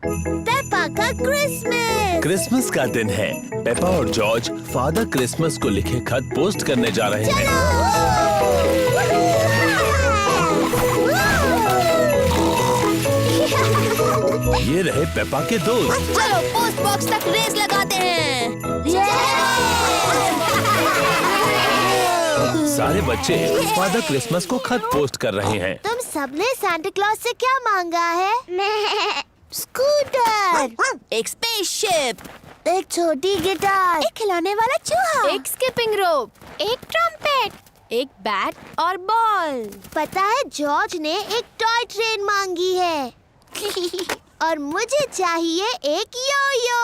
Peppa का Christmas. Christmas का दिन है। पेपा और जॉर्ज फादर क्रिसमस को लिखे खत पोस्ट करने जा रहे हैं। ये रहे पेपा के दोस्त। चलो पोस्ट बॉक्स तक रेस लगाते हैं। सारे बच्चे फादर क्रिसमस को खत पोस्ट कर रहे हैं। तुम सबने सांता क्लॉज से क्या मांगा है? स्कूटर, एक स्पेसशिप, एक छोटी गिटार, एक खिलौने वाला चूहा, एक स्किपिंग रोप, एक ट्रम्पेट, एक बैट और बॉल। पता है जॉर्ज ने एक टॉय ट्रेन मांगी है। और मुझे चाहिए एक यो-यो।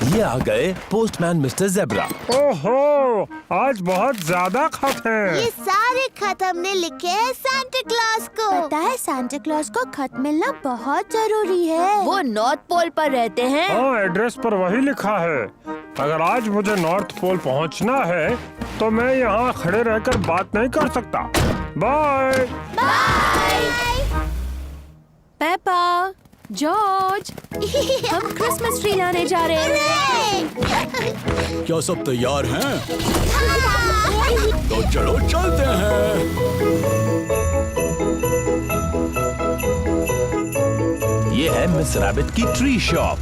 ये आ गए पोस्टमैन मिस्टर ज़ेब्रा। ओहो, आज बहुत ज्यादा खत हैं। ये सारे खत हमने लिखे हैं सांता क्लॉज को। पता है सांता क्लॉज को खत मिलना बहुत जरूरी है। वो नॉर्थ पोल पर रहते हैं। हाँ, एड्रेस पर वही लिखा है। अगर आज मुझे नॉर्थ पोल पहुंचना है तो मैं यहाँ खड़े रहकर बात नहीं कर सकता। बाय। पेपा, जॉर्ज, हम क्रिसमस ट्री लाने जा रहे हैं। क्या सब तैयार हैं? तो चलो चलते हैं। ये है मिस रैबिट की tree shop.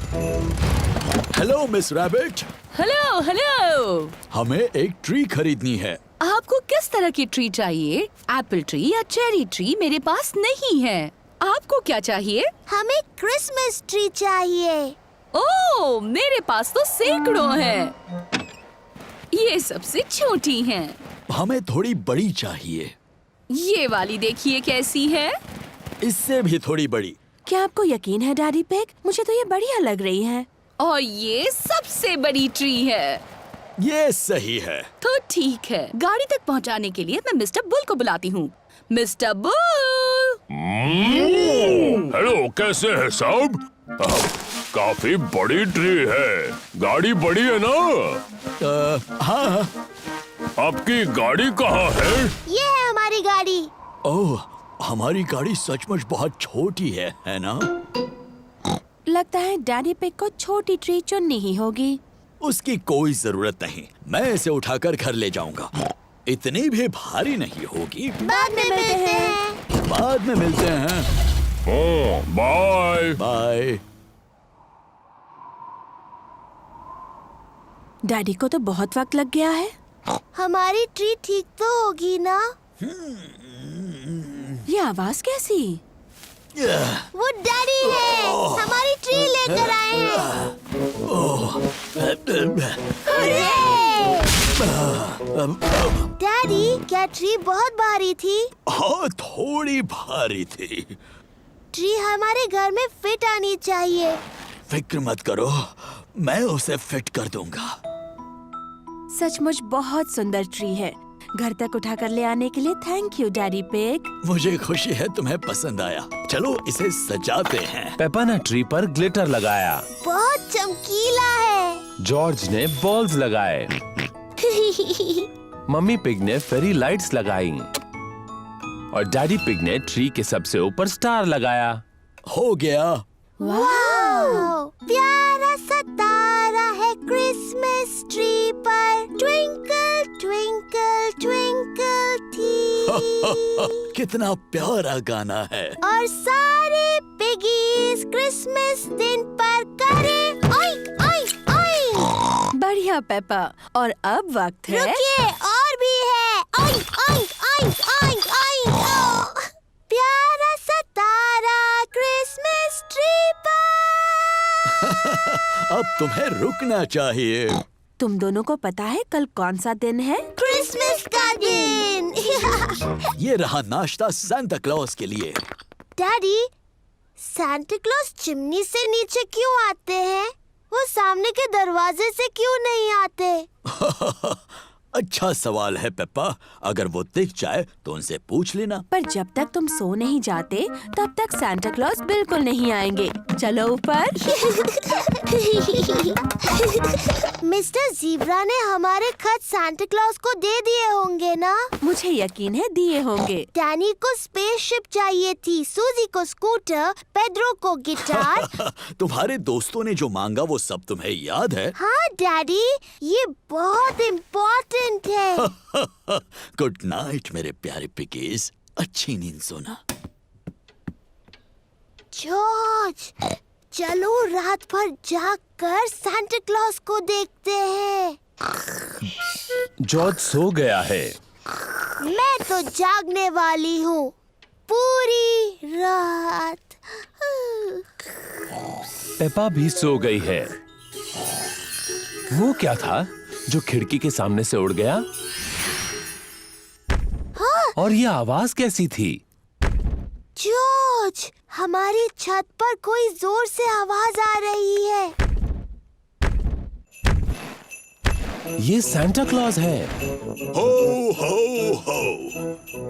Hello miss rabbit, hello hello. हमें एक ट्री खरीदनी है। आपको किस तरह की ट्री चाहिए? एप्पल ट्री या चेरी ट्री मेरे पास नहीं है। आपको क्या चाहिए? हमें क्रिसमस ट्री चाहिए। ओह, मेरे पास तो सैकड़ों हैं। ये सबसे छोटी हैं। हमें थोड़ी बड़ी चाहिए। ये वाली देखिए कैसी है। इससे भी थोड़ी बड़ी। क्या आपको यकीन है डैडी पिग? मुझे तो ये बढ़िया लग रही है। और ये सबसे बड़ी ट्री है। ये सही है। तो ठीक है, गाड़ी तक पहुंचाने के लिए मैं मिस्टर बुल को बुलाती हूँ। Mister bull. हेलो, कैसे हैं सब? काफी बड़ी ट्री है। गाड़ी बड़ी है ना? हाँ। आपकी गाड़ी कहाँ है? ये है हमारी गाड़ी। ओह, हमारी गाड़ी सचमुच बहुत छोटी है ना? लगता है डैडी पिग को छोटी ट्री चुननी ही होगी। उसकी कोई जरूरत नहीं, मैं इसे उठाकर घर ले जाऊंगा। इतनी भी भारी नहीं होगी। बाद में मिलते हैं। बाद में मिलते हैं। Bye bye. डैडी को तो बहुत वक्त लग गया है। हमारी ट्री ठीक तो होगी ना? ये आवाज कैसी? वो डैडी है, हमारी ट्री लेकर आए हैं। डैडी, क्या ट्री बहुत भारी थी? हाँ, थोड़ी भारी थी। ट्री हमारे घर में फिट आनी चाहिए। फिक्र मत करो, मैं उसे फिट कर दूंगा। सचमुच बहुत सुंदर ट्री है। घर तक उठा कर ले आने के लिए थैंक यू डैडी पिग। मुझे खुशी है तुम्हें पसंद आया। चलो इसे सजाते हैं। पेपा ने ट्री पर ग्लिटर लगाया। बहुत चमकीला है। जॉर्ज ने बॉल्स लगाए। मम्मी पिग ने फेरी लाइट्स लगाई और डैडी पिग ने ट्री के सबसे ऊपर स्टार लगाया। हो गया। वाओ! प्यारा सा तारा है क्रिसमस ट्री पर। ट्विंकल ट्विंकल ट्विंकल थी। कितना प्यारा गाना है। और सारे पिगीज क्रिसमस दिन पर करें ओइंक ओइंक ओइंक। बढ़िया पेपा। और अब वक्त है। रुकिए, और भी है। Oink oink oink oink oink. Oh, प्यारा सा तारा क्रिसमस ट्री पर। अब तुम्हें रुकना चाहिए। तुम दोनों को पता है कल कौन सा दिन है? क्रिसमस का दिन। ये रहा नाश्ता सांता क्लॉज के लिए। डैडी, सांता क्लॉज चिमनी से नीचे क्यों आते हैं? वो सामने के दरवाजे से क्यों नहीं आते? अच्छा सवाल है पेप्पा। अगर वो दिख जाए तो उनसे पूछ लेना। पर जब तक तुम सो नहीं जाते तब तक सांता क्लॉज बिल्कुल नहीं आएंगे। चलो ऊपर। मिस्टर ज़ीब्रा ने हमारे खत सांता क्लॉज को दे दिए होंगे ना? मुझे यकीन है दिए होंगे। डैनी को स्पेसशिप चाहिए थी, सूजी को स्कूटर, पेड्रो को गिटार। तुम्हारे दोस्तों ने जो मांगा वो सब तुम्हें याद है? हाँ डैडी, ये बहुत इम्पोर्टेंट है। गुड नाइट मेरे प्यारे पिकीज, अच्छी नींद सोना। जॉर्ज, चलो रात भर जाग कर सांता क्लॉज को देखते हैं। जॉर्ज सो गया है। मैं तो जागने वाली हूँ पूरी रात। पेपा भी सो गई है। वो क्या था जो खिड़की के सामने से उड़ गया? और ये आवाज कैसी थी? जॉर्ज, हमारी छत पर कोई जोर से आवाज आ रही है। ये सांता क्लॉज है। हो हो हो।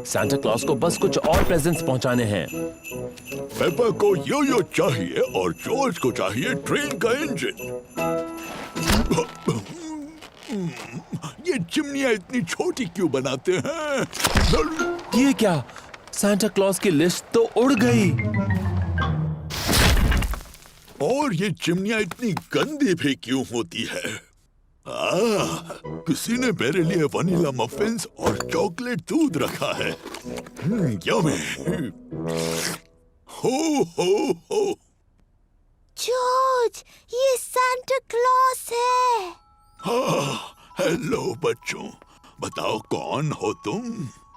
सांता क्लॉज को बस कुछ और प्रेजेंट्स पहुंचाने हैं। पेप्पा को यो-यो चाहिए और जॉर्ज को चाहिए ट्रेन का इंजन। ये चिमनियां इतनी छोटी क्यों बनाते हैं? ये क्या? सांता क्लॉज की लिस्ट तो उड़ गई। और ये चिमनियां इतनी गंदी भी क्यों होती है? किसी ने मेरे लिए वनीला मफिन्स और चॉकलेट दूध रखा है। यम्मी। हो हो हो। जॉर्ज, ये सांता क्लॉज है। हेलो बच्चों, बताओ कौन हो तुम?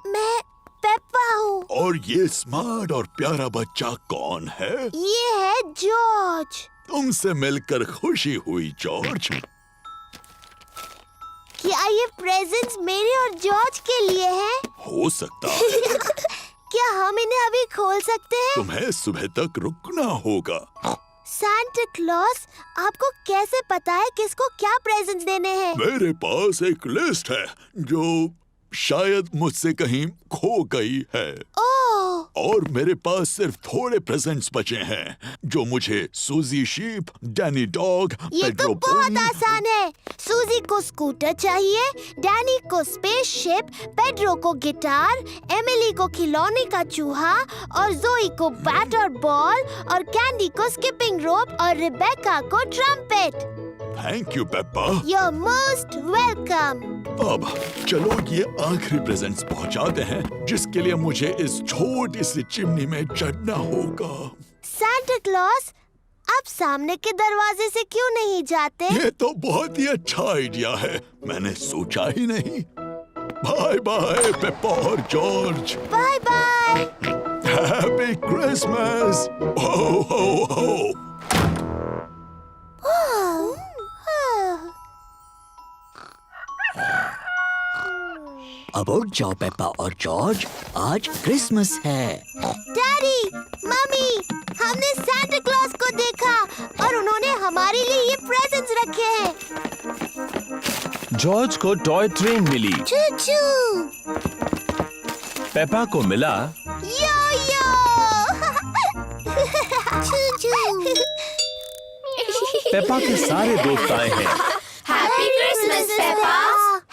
मैं पेप्पा हूँ। और ये स्मार्ट और प्यारा बच्चा कौन है? ये है जॉर्ज। तुमसे मिलकर खुशी हुई जॉर्ज। क्या ये प्रेजेंट्स मेरे और जॉर्ज के लिए हैं? हो सकता है। क्या हम इन्हें अभी खोल सकते हैं? तुम्हें सुबह तक रुकना होगा। सांता क्लॉज, आपको कैसे पता है किसको क्या प्रेजेंट्स देने हैं? मेरे पास एक लिस्ट है जो शायद मुझसे कहीं खो गई है। ओह, और मेरे पास सिर्फ थोड़े प्रेजेंट्स बचे हैं जो मुझे सूजी शीप, डैनी डॉग, ये तो पेड्रो बहुत पोनी। आसान है। सूजी को स्कूटर चाहिए, डैनी को स्पेसशिप, पेड्रो को गिटार, एमिली को खिलौने का चूहा और जोई को बैट और बॉल और कैंडी को स्किपिंग रोप और रिबेका को trumpet. Thank you Peppa. You're most welcome. अब चलो ये आखिरी प्रेजेंट्स पहुंचाते हैं जिसके लिए मुझे इस छोटी सी चिमनी में चढ़ना होगा। सांता क्लॉज, आप सामने के दरवाजे से क्यों नहीं जाते? ये तो बहुत ही अच्छा आइडिया है, मैंने सोचा ही नहीं। बाय बाय पेप्पा और George. Bye bye. Happy Christmas. Ho ho हो। अब उठ जाओ पेप्पा और जॉर्ज, आज क्रिसमस है। डैडी, मम्मी, हमने सांता क्लॉज को देखा और उन्होंने हमारे लिए ये प्रेजेंट्स रखे हैं। जॉर्ज को टॉय ट्रेन मिली। चू-चू। पेपा को मिला यो-यो। चू-चू। पेपा के सारे दोस्त आए हैं। Happy Christmas Peppa.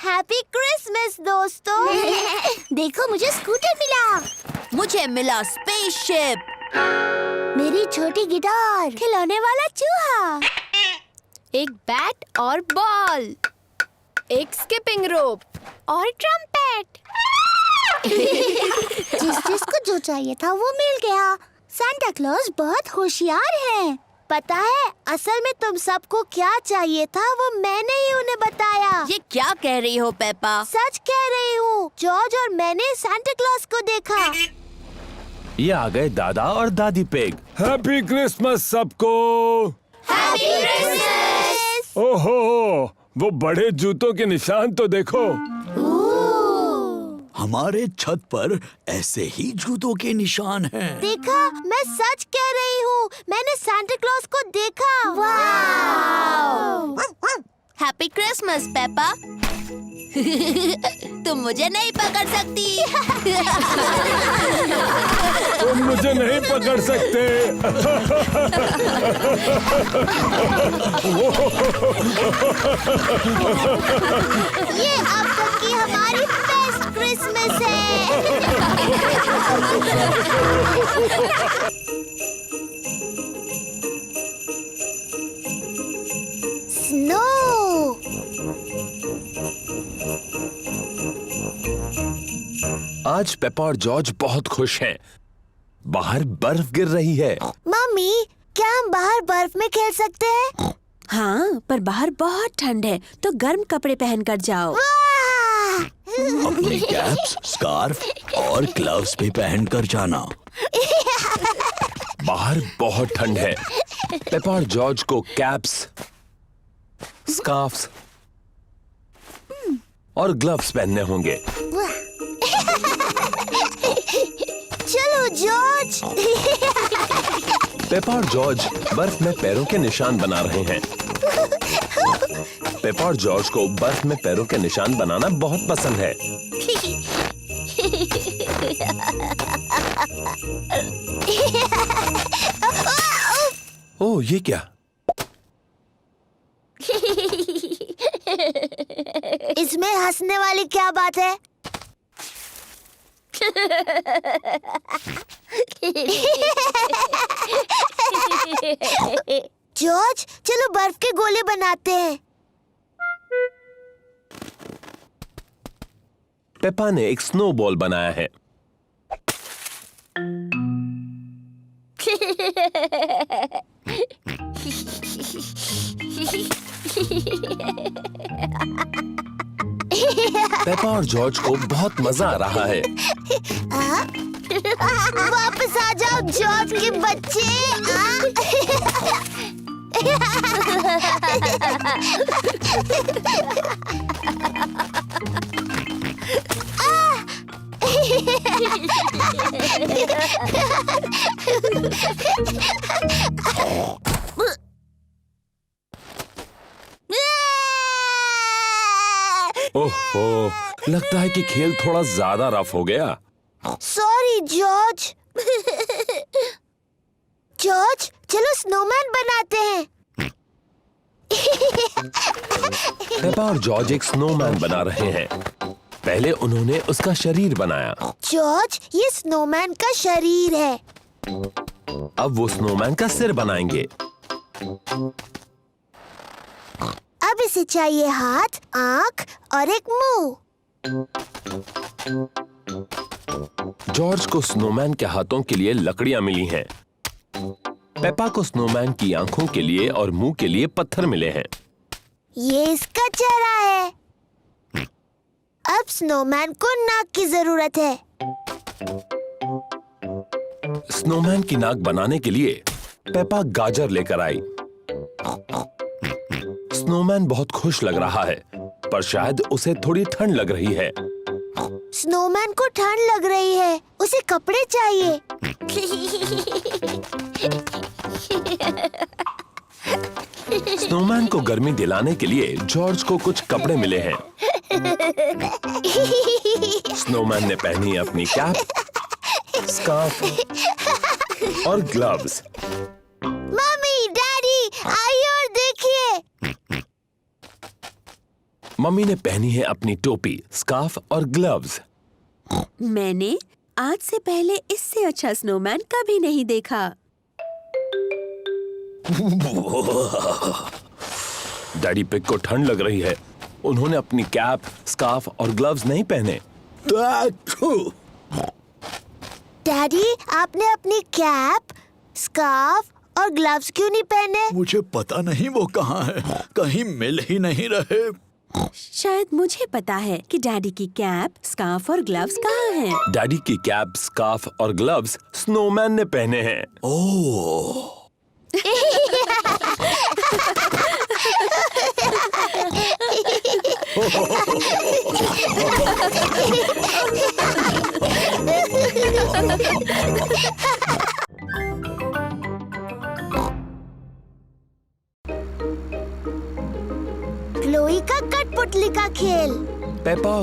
Happy Christmas दोस्तों। देखो, मुझे स्कूटर मिला। मुझे मिला स्पेसशिप, मेरी छोटी गिटार, खिलौने वाला चूहा, एक बैट और बॉल, एक स्किपिंग रोप और ट्रम्पेट। जिसको जो चाहिए था वो मिल गया। सांता क्लॉज बहुत होशियार है। पता है, असल में तुम सबको क्या चाहिए था वो मैंने ही उन्हें बताया। ये क्या कह रही हो पेपा? सच कह रही हूँ। जॉर्ज और मैंने सांता क्लॉज को देखा। ये आ गए दादा और दादी पिग। हैप्पी क्रिसमस सबको। Happy Christmas. ओहो, वो बड़े जूतों के निशान तो देखो। हमारे छत पर ऐसे ही जूतों के निशान हैं। देखा, मैं सच कह रही हूँ। मैंने सांता क्लॉज को देखा। वाव! Happy Christmas Peppa. तुम मुझे नहीं पकड़ सकती। तुम मुझे नहीं पकड़ सकते। ये अब तक की हमारी बेस्ट क्रिसमस है। स्नो। आज पेपा और जॉर्ज बहुत खुश हैं। बाहर बर्फ गिर रही है। मम्मी, क्या हम बाहर बर्फ में खेल सकते हैं? हाँ, पर बाहर बहुत ठंड है, तो गर्म कपड़े पहनकर जाओ। वाह! अपनी कैप्स, स्कार्फ और ग्लव्स भी पहनकर जाना। बाहर बहुत ठंड है। पेपा और जॉर्ज को कैप्स, स्कार्फ्स और ग्लव्स पहनने होंगे। चलो जॉर्ज। पेपा और जॉर्ज बर्फ में पैरों के निशान बना रहे हैं। पेपा और जॉर्ज को बर्फ में पैरों के निशान बनाना बहुत पसंद है। ओह, ये क्या? इसमें हंसने वाली क्या बात है? जॉर्ज, चलो बर्फ के गोले बनाते हैं। पेपा ने एक स्नोबॉल बनाया है। पेपा और जॉर्ज को बहुत मजा आ रहा है। वापस आ जाओ जॉर्ज के बच्चे। ओहो, लगता है कि खेल थोड़ा ज्यादा रफ हो गया। Sorry George. जॉर्ज, चलो स्नोमैन बनाते हैं। पेपा और जॉर्ज एक स्नोमैन बना रहे हैं। पहले उन्होंने उसका शरीर बनाया। जॉर्ज, ये स्नोमैन का शरीर है। अब वो स्नोमैन का सिर बनाएंगे। अब इसे चाहिए हाथ, आंख और एक मुंह। जॉर्ज को स्नोमैन के हाथों के लिए लकड़ियां मिली हैं। पेपा को स्नोमैन की आंखों के लिए और मुंह के लिए पत्थर मिले हैं। ये इसका चेहरा है। अब स्नोमैन को नाक की जरूरत है। स्नोमैन की नाक बनाने के लिए पेपा गाजर लेकर आई। स्नोमैन बहुत खुश लग रहा है, पर शायद उसे थोड़ी ठंड लग रही है। स्नोमैन को ठंड लग रही है, उसे कपड़े चाहिए। स्नोमैन को गर्मी दिलाने के लिए जॉर्ज को कुछ कपड़े मिले हैं। स्नोमैन ने पहनी अपनी कैप, स्कार्फ और ग्लव्स। मम्मी, डैडी, आइए और देखिए। मम्मी ने पहनी है अपनी टोपी, स्कार्फ और ग्लव्स। मैंने आज से पहले इससे अच्छा स्नोमैन कभी नहीं देखा। डैडी पिग को ठंड लग रही है। उन्होंने अपनी कैप, स्कार्फ और ग्लव्स नहीं पहने। डैडी, आपने अपनी कैप, स्कार्फ और ग्लव्स क्यों नहीं पहने? मुझे पता नहीं वो कहाँ है, कहीं मिल ही नहीं रहे। शायद मुझे पता है कि डैडी की कैप, स्कार्फ और ग्लव्स कहाँ हैं। डैडी की कैप, स्कार्फ और ग्लव्स स्नोमैन ने पहने हैं। ओह, क्लोई का कठपुतली का खेल।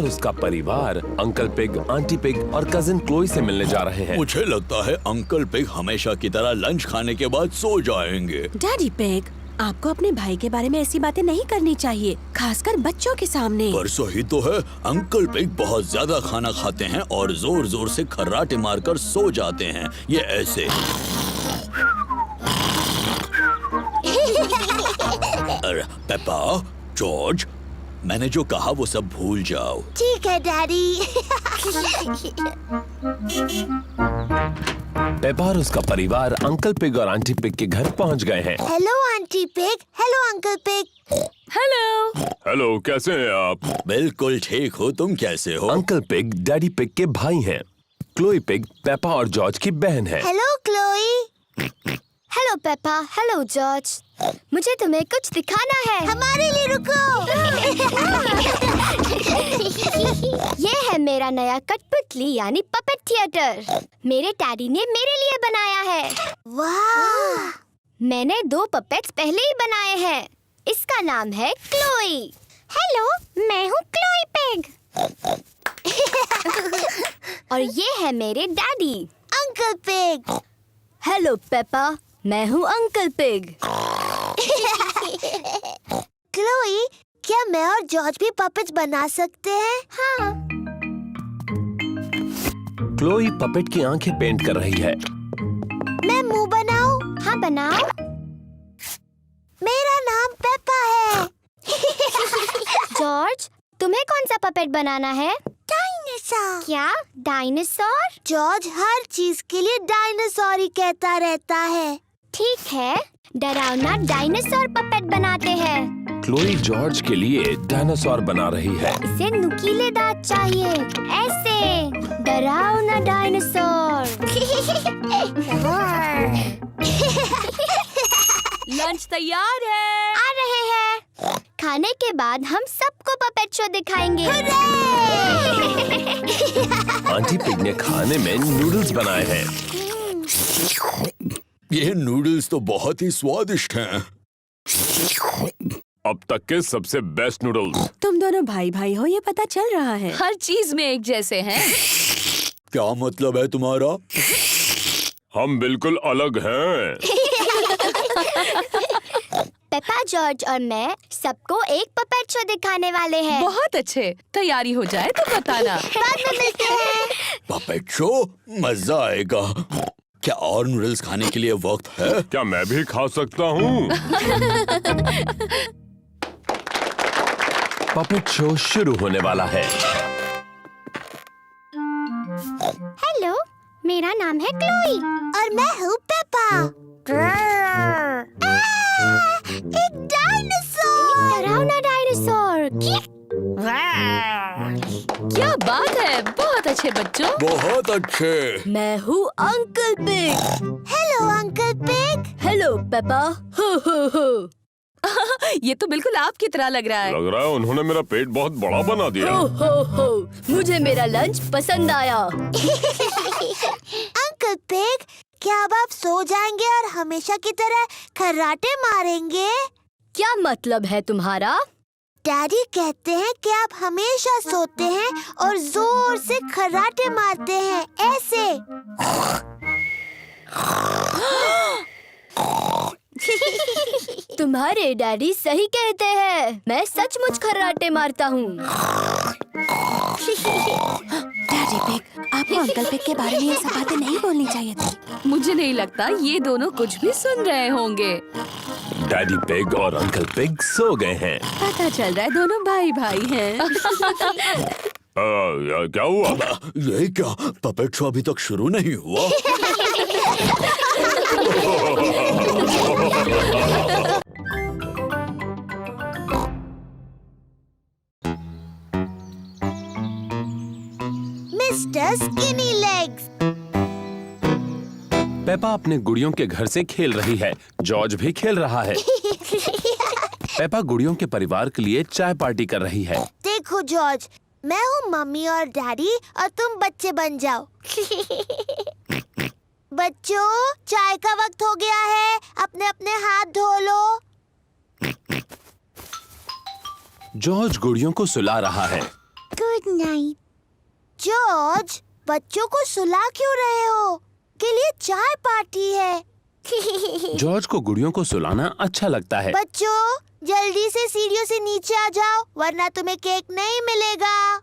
और उसका परिवार अंकल पिग, आंटी पिग और कजिन क्लोई से मिलने जा रहे हैं। मुझे लगता है अंकल पिग हमेशा की तरह लंच खाने के बाद सो जाएंगे। डैडी पिग, आपको अपने भाई के बारे में ऐसी बातें नहीं करनी चाहिए, खासकर बच्चों के सामने। पर सही तो है, अंकल पिग बहुत ज्यादा खाना खाते हैं और जोर जोर से खर्राटे मारकर सो जाते हैं। ये ऐसे। अरे पेपा, जॉर्ज, मैंने जो कहा वो सब भूल जाओ। ठीक है डैडी। पेपा और उसका परिवार अंकल पिग और आंटी पिग के घर पहुंच गए हैं। Hello aunty pig, hello uncle pig. Hello. Hello, कैसे हैं आप? बिल्कुल ठीक हो, तुम कैसे हो? अंकल पिग डैडी पिग के भाई हैं। क्लोई पिग पेपा और जॉर्ज की बहन है। Hello Chloe. Hello Peppa, hello George. मुझे तुम्हें कुछ दिखाना है। हमारे लिए रुको। ये है मेरा नया कठपुतली यानी पपेट थिएटर। मेरे डैडी ने मेरे लिए बनाया है। वाह! मैंने 2 पपेट्स पहले ही बनाए हैं। इसका नाम है क्लोई। हेलो, मैं हूँ क्लोई पिग। और ये है मेरे daddy uncle pig. Hello Peppa, मैं हूँ अंकल पिग। क्लोई, क्या मैं और जॉर्ज भी पपेट्स बना सकते हैं? हाँ। क्लोई पपेट की आंखें पेंट कर रही है। मैं मुंह बनाऊं? हाँ बनाओ। मेरा नाम पेपा है। जॉर्ज, तुम्हें कौन सा पपेट बनाना है? डायनासोर। क्या डायनासोर? जॉर्ज हर चीज के लिए डायनासोर ही कहता रहता है। ठीक है, डरावना डायनासोर पपेट बनाते हैं। क्लोई जॉर्ज के लिए डायनासोर बना रही है। इसे नुकीले दांत चाहिए, ऐसे डरावना डायनासोर। लंच तैयार है। आ रहे हैं। खाने के बाद हम सबको पपेट शो दिखाएंगे। आंटी पिग ने खाने में नूडल्स बनाए हैं। ये नूडल्स तो बहुत ही स्वादिष्ट हैं। अब तक के सबसे बेस्ट नूडल्स। तुम दोनों भाई भाई हो, ये पता चल रहा है। हर चीज में एक जैसे हैं। क्या मतलब है तुम्हारा? हम बिल्कुल अलग हैं। पेपा, जॉर्ज और मैं सबको एक पपेट शो दिखाने वाले हैं। बहुत अच्छे, तैयारी हो जाए तो बताना। बाद में मिलते हैं। Puppet show? मजा आएगा। क्या और नूडल्स खाने के लिए वक्त है? क्या मैं भी खा सकता हूँ? पपेट शो शुरू होने वाला है। हेलो, मेरा नाम है क्लोई। और मैं हूँ पेपा। एक डायनासोर। डरावना डायनासोर। क्या बात है, बहुत अच्छे बच्चों। बहुत अच्छे। मैं हूँ uncle pig. Hello uncle pig. Hello Peppa. हो हो हो। ये तो बिल्कुल आपकी तरह लग रहा है। लग रहा है उन्होंने मेरा पेट बहुत बड़ा बना दिया। हो हो हो। मुझे मेरा लंच पसंद आया। अंकल पिग, क्या अब आप सो जाएंगे और हमेशा की तरह खर्राटे मारेंगे? क्या मतलब है तुम्हारा? डैडी कहते हैं कि आप हमेशा सोते हैं और जोर से खर्राटे मारते हैं, ऐसे। तुम्हारे डैडी सही कहते हैं। मैं सचमुच खर्राटे मारता हूँ। डैडी पिग, आपको अंकल पिग के बारे में ये सब बातें नहीं बोलनी चाहिए थी। मुझे नहीं लगता ये दोनों कुछ भी सुन रहे होंगे। डैडी पिग और अंकल पिग सो गए हैं। पता चल रहा है दोनों भाई भाई हैं। क्या हुआ? ये क्या? पपेट शो अभी तक शुरू नहीं हुआ। Mister skinny legs. पेपा अपने गुड़ियों के घर से खेल रही है। जॉर्ज भी खेल रहा है। पेपा गुड़ियों के परिवार के लिए चाय पार्टी कर रही है। देखो जॉर्ज, मैं हूँ मम्मी और डैडी और तुम बच्चे बन जाओ। बच्चों, चाय का वक्त हो गया है, अपने अपने हाथ धो लो। जॉर्ज गुड़ियों को सुला रहा है। Good night. जॉर्ज, बच्चों को सुला क्यों रहे हो? के लिए चाय पार्टी है। जॉर्ज को गुड़ियों को सुलाना अच्छा लगता है। बच्चों, जल्दी से सीढ़ियों से नीचे आ जाओ, वरना तुम्हें केक नहीं मिलेगा।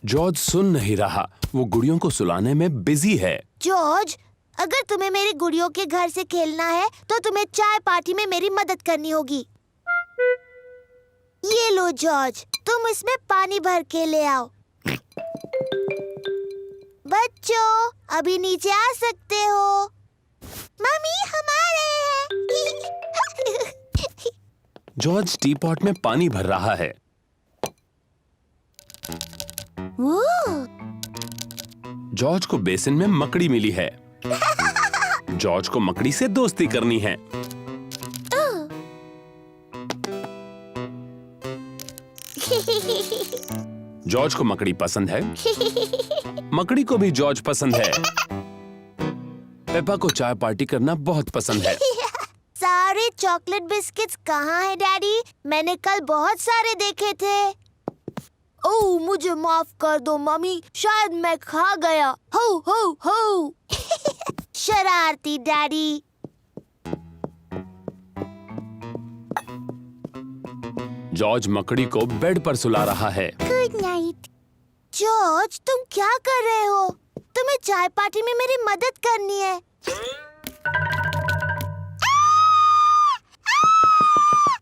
जॉर्ज सुन नहीं रहा, वो गुड़ियों को सुलाने में बिजी है। जॉर्ज, अगर तुम्हें मेरी गुड़ियों के घर से खेलना है तो तुम्हें चाय पार्टी में मेरी मदद करनी होगी। ये लो जॉर्ज, तुम इसमें पानी भर के ले आओ। बच्चों, अभी नीचे आ सकते हो। मम्मी, हम आ रहे हैं। जॉर्ज टी पॉट में पानी भर रहा है। वो, जॉर्ज को बेसिन में मकड़ी मिली है। जॉर्ज को मकड़ी से दोस्ती करनी है। जॉर्ज को मकड़ी पसंद है। मकड़ी को भी जॉर्ज पसंद है। पेपा को चाय पार्टी करना बहुत पसंद है। सारे चॉकलेट बिस्किट्स कहाँ हैं डैडी? मैंने कल बहुत सारे देखे थे। ओह, मुझे माफ कर दो मम्मी, शायद मैं खा गया। हो हो हो। शरारती डैडी। जॉर्ज मकड़ी को बेड पर सुला रहा है। Good night. जॉर्ज, तुम क्या कर रहे हो? तुम्हें चाय पार्टी में मेरी मदद करनी है।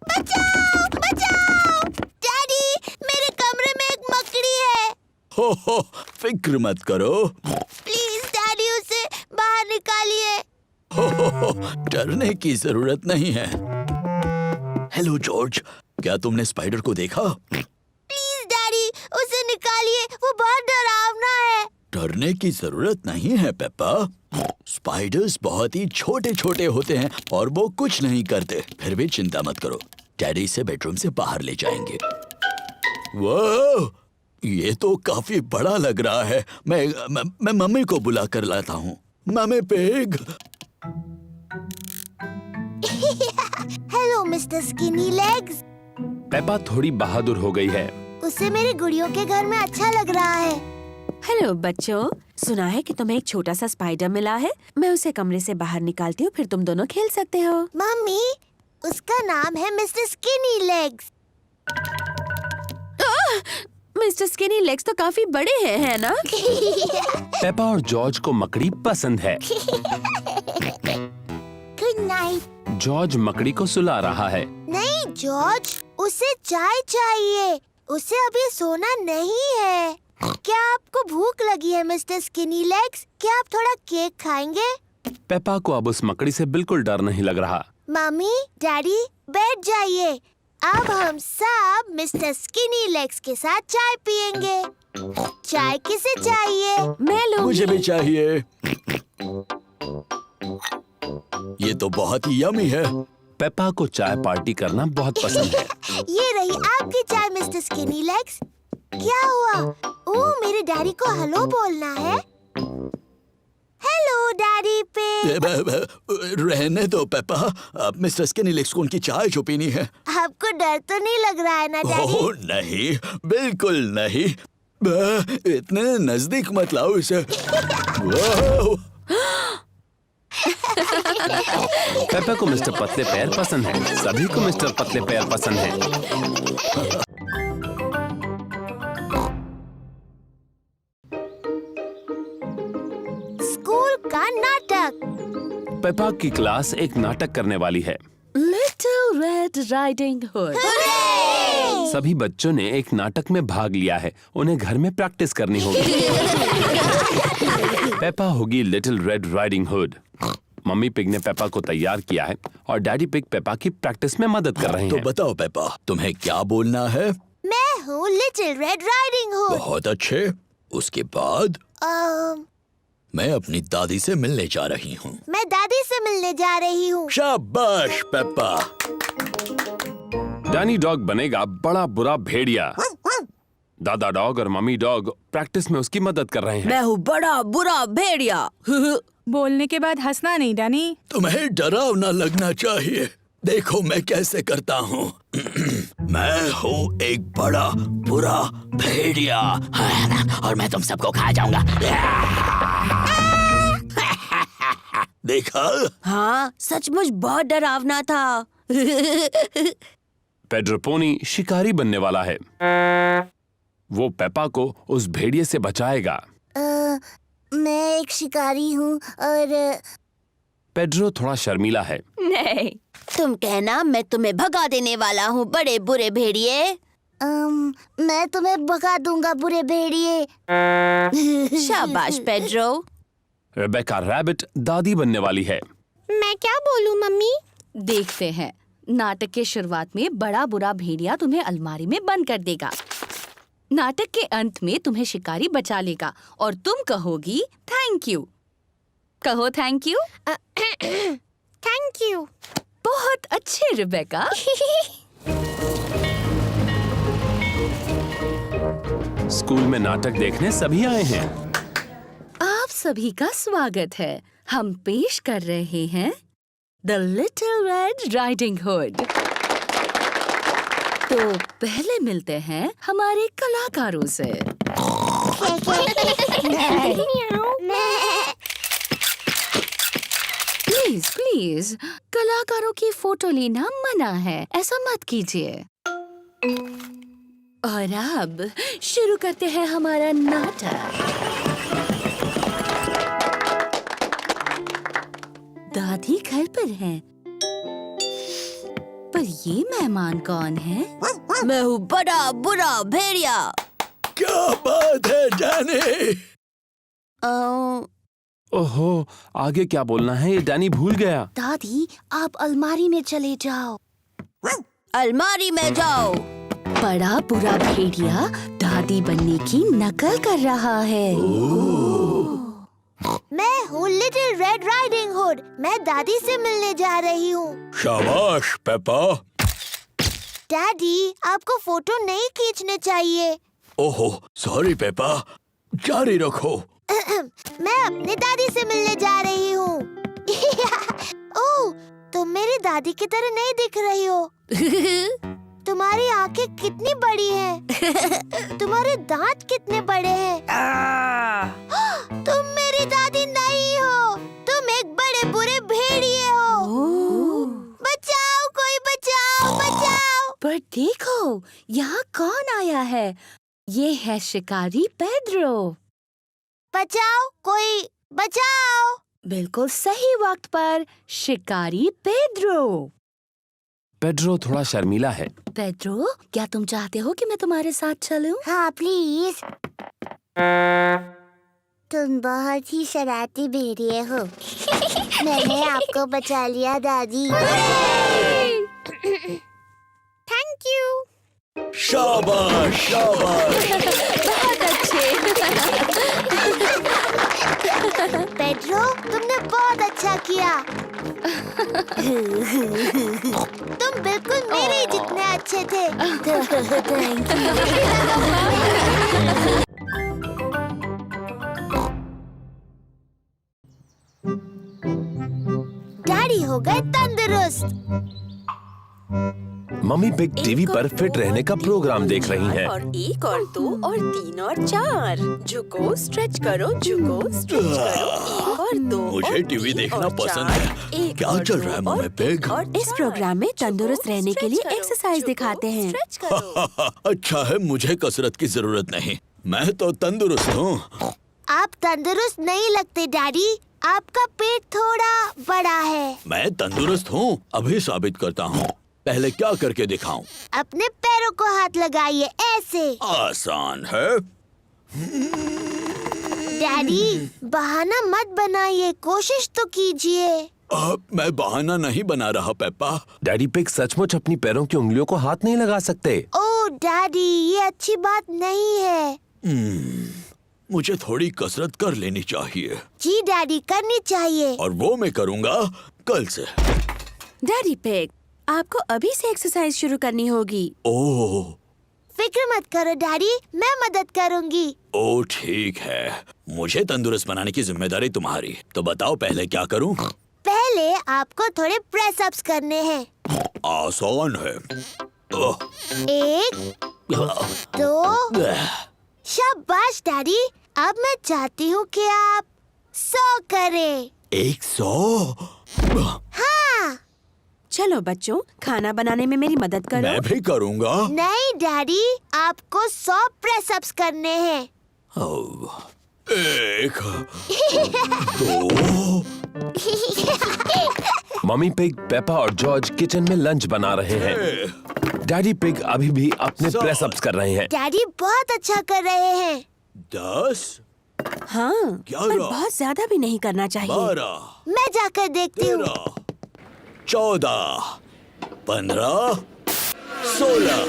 बचाओ, बचाओ! डैडी, मेरे कमरे में एक मकड़ी है। हो, फिक्र मत करो। प्लीज डैडी, उसे बाहर निकालिए। हो, डरने की जरूरत नहीं है। हेलो जॉर्ज, क्या तुमने स्पाइडर को देखा? प्लीज डैडी, उसे निकालिए, वो बहुत डरावना है। डरने की जरूरत नहीं है पेप्पा। स्पाइडर्स बहुत ही छोटे छोटे होते हैं और वो कुछ नहीं करते। फिर भी चिंता मत करो, डैडी से बेडरूम से बाहर ले जाएंगे। वाह, ये तो काफी बड़ा लग रहा है। मैं मम्मी को बुला कर लाता हूँ। Mummy pig. Hello mister skinny legs. Peppa थोड़ी बहादुर हो गई है। उसे मेरी गुड़ियों के घर में अच्छा लग रहा है। हेलो बच्चों, सुना है कि तुम्हें एक छोटा सा स्पाइडर मिला है। मैं उसे कमरे से बाहर निकालती हूँ, फिर तुम दोनों खेल सकते हो। मम्मी, उसका नाम है mister skinny legs. Mister skinny legs तो काफी बड़े हैं, है ना? पेपा और जॉर्ज को मकड़ी पसंद है। Good night. जॉर्ज मकड़ी को सुला रहा है। नहीं जॉर्ज, उसे चाय चाहिए। उसे अभी सोना नहीं है। क्या आपको भूख लगी है मिस्टर स्किनी लेग्स? क्या आप थोड़ा केक खाएंगे? पेपा को अब उस मकड़ी से बिल्कुल डर नहीं लग रहा। मम्मी, डैडी, बैठ जाइए। अब हम सब मिस्टर स्किनी लेग्स के साथ चाय पियेंगे। चाय किसे चाहिए? मैं लूंगी। मुझे भी चाहिए। ये तो बहुत ही यमी है। पेपा को चाय पार्टी करना बहुत पसंद है। ये रही आपकी चाय मिस्टर स्किनी लेग्स। क्या हुआ? ओह, मेरे डैडी को हेलो बोलना है। हेलो डैडी पे। रहने दो पेपा, मिस्टर स्किनी लेग्स को उनकी चाय जो पीनी है। आपको डर तो नहीं लग रहा है ना डैडी? ओह नहीं, बिल्कुल नहीं। इतने नजदीक मत लाओ इसे। वाह! पेपा को मिस्टर पतले पैर पसंद है। सभी को मिस्टर पतले पैर पसंद है। स्कूल का नाटक। पेपा की क्लास एक नाटक करने वाली है। Little red riding hood. सभी बच्चों ने एक नाटक में भाग लिया है। उन्हें घर में प्रैक्टिस करनी होगी। पेपा होगी little red riding hood. Mummy pig ने पेपा को तैयार किया है और डैडी पिग पेपा की प्रैक्टिस में मदद कर रहे तो हैं। बताओ पेपा, तुम्हें क्या बोलना है? मैं हूँ लिटिल रेड राइडिंग हुड। बहुत अच्छे। उसके बाद मैं अपनी दादी से मिलने जा रही हूँ। मैं दादी से मिलने जा रही हूँ। शाबाश पेपा। डैनी डॉग बनेगा बड़ा बुरा भेड़िया। दादा डॉग और मम्मी डॉग प्रैक्टिस में उसकी मदद कर रहे हैं। मैं हूँ बड़ा बुरा भेड़िया। बोलने के बाद हंसना नहीं डैनी। तुम्हें डरावना लगना चाहिए। देखो मैं कैसे करता हूँ। मैं हूँ एक बड़ा बुरा भेड़िया और मैं तुम सबको खा जाऊंगा। देखा? हाँ, सचमुच बहुत डरावना था। पेड्रो पोनी शिकारी बनने वाला है। वो पेपा को उस भेड़िए से बचाएगा। मैं एक शिकारी हूँ और पेड्रो थोड़ा शर्मीला है। नहीं, तुम कहना मैं तुम्हें भगा देने वाला हूँ, बड़े बुरे भेड़िए। मैं तुम्हें भगा दूंगा बुरे भेड़िए। शाबाश पेड्रो। रेबेका रैबिट दादी बनने वाली है। मैं क्या बोलूँ मम्मी? देखते हैं। नाटक के शुरुआत में बड़ा बुरा भेड़िया तुम्हें अलमारी में बंद कर देगा। नाटक के अंत में तुम्हें शिकारी बचा लेगा और तुम कहोगी थैंक यू। कहो थैंक यू। Thank you. बहुत अच्छे रेबेका। स्कूल में नाटक देखने सभी आए हैं। आप सभी का स्वागत है। हम पेश कर रहे हैं the little red riding hood. तो पहले मिलते हैं हमारे कलाकारों से। प्लीज प्लीज, कलाकारों की फोटो लेना मना है, ऐसा मत कीजिए। और अब शुरू करते हैं हमारा नाटक। दादी घर पर हैं, पर ये मेहमान कौन है? मैं हूँ बड़ा बुरा भेड़िया। क्या बात है डैनी? ओहो, आगे क्या बोलना है ये डैनी भूल गया। दादी, आप अलमारी में चले जाओ। अलमारी में जाओ। बड़ा बुरा भेड़िया दादी बनने की नकल कर रहा है। मैं हूँ लिटिल रेड राइडिंग हुड। मैं दादी से मिलने जा रही हूँ। शाबाश पेपा। डैडी, आपको फोटो नहीं खींचने चाहिए। ओहो सॉरी पेपा, जारी रखो। मैं अपनी दादी से मिलने जा रही हूँ। ओह, तुम मेरी दादी की तरह नहीं दिख रही हो। तुम्हारी आंखें कितनी बड़ी हैं। तुम्हारे दांत कितने बड़े हैं। तुम मेरी दादी नहीं हो, तुम एक बड़े बुरे भेड़िए हो। बचाओ, कोई बचाओ, बचाओ। पर देखो, यहाँ कौन आया है? ये है शिकारी पेड्रो। बचाओ, कोई बचाओ। बिल्कुल सही वक्त पर शिकारी पेड्रो। पेड्रो थोड़ा शर्मीला है। पेड्रो, क्या तुम चाहते हो कि मैं तुम्हारे साथ चलूं? हाँ प्लीज। तुम बहुत ही शरारती भेड़िए हो। मैंने आपको बचा लिया दादी। Thank you. शाबाश शाबाश। बहुत अच्छे। पेड्रो, तुमने बहुत अच्छा किया। तुम बिल्कुल मेरे ही जितने अच्छे थे। Thank you. डैडी हो गए तंदुरुस्त। मम्मी बिग टीवी पर फिट रहने का प्रोग्राम देख रही हैं। और 1 और 2 और 3 और 4। झुको, स्ट्रेच करो, झुको, स्ट्रेच करो। 1 और 2। मुझे टीवी देखना पसंद है। क्या चल रहा है मम्मी पिग? इस प्रोग्राम में तंदुरुस्त रहने के लिए एक्सरसाइज दिखाते हैं। अच्छा है, मुझे कसरत की जरूरत नहीं, मैं तो तंदुरुस्त हूँ। आप तंदुरुस्त नहीं लगते डैडी, आपका पेट थोड़ा बड़ा है। मैं तंदुरुस्त हूँ, अभी साबित करता हूँ। पहले क्या करके दिखाऊं? अपने पैरों को हाथ लगाइए, ऐसे। आसान है। डैडी, बहाना मत बनाइए, कोशिश तो कीजिए। मैं बहाना नहीं बना रहा पेप्पा। डैडी पिग सचमुच अपनी पैरों की उंगलियों को हाथ नहीं लगा सकते। ओह डैडी, ये अच्छी बात नहीं है। मुझे थोड़ी कसरत कर लेनी चाहिए। जी डैडी, करनी चाहिए। और वो मैं करूँगा कल से। डैडी पिग, आपको अभी से एक्सरसाइज शुरू करनी होगी। ओह, फिक्र मत करो डैडी, मैं मदद करूंगी। ओह ठीक है, मुझे तंदुरुस्त बनाने की जिम्मेदारी तुम्हारी। तो बताओ पहले क्या करूं? पहले आपको थोड़े प्रेस अप्स करने हैं। आसान है। ओह, 1 2 शाबाश डैडी। अब मैं चाहती हूँ कि आप 100 करें। 100? हाँ। चलो बच्चों, खाना बनाने में मेरी मदद करो। मैं भी करूँगा। नहीं डैडी, आपको 100 प्रेस-अप्स करने हैं। 1 2 मम्मी पिग, पेपा और जॉर्ज किचन में लंच बना रहे हैं। डैडी पिग अभी भी अपने सौ। प्रेस अप्स कर रहे हैं। डैडी बहुत अच्छा कर रहे हैं। 10 हाँ, पर 11 बहुत ज्यादा भी नहीं करना चाहिए। 12 मैं जाकर देखती हूँ। 13 14 15 16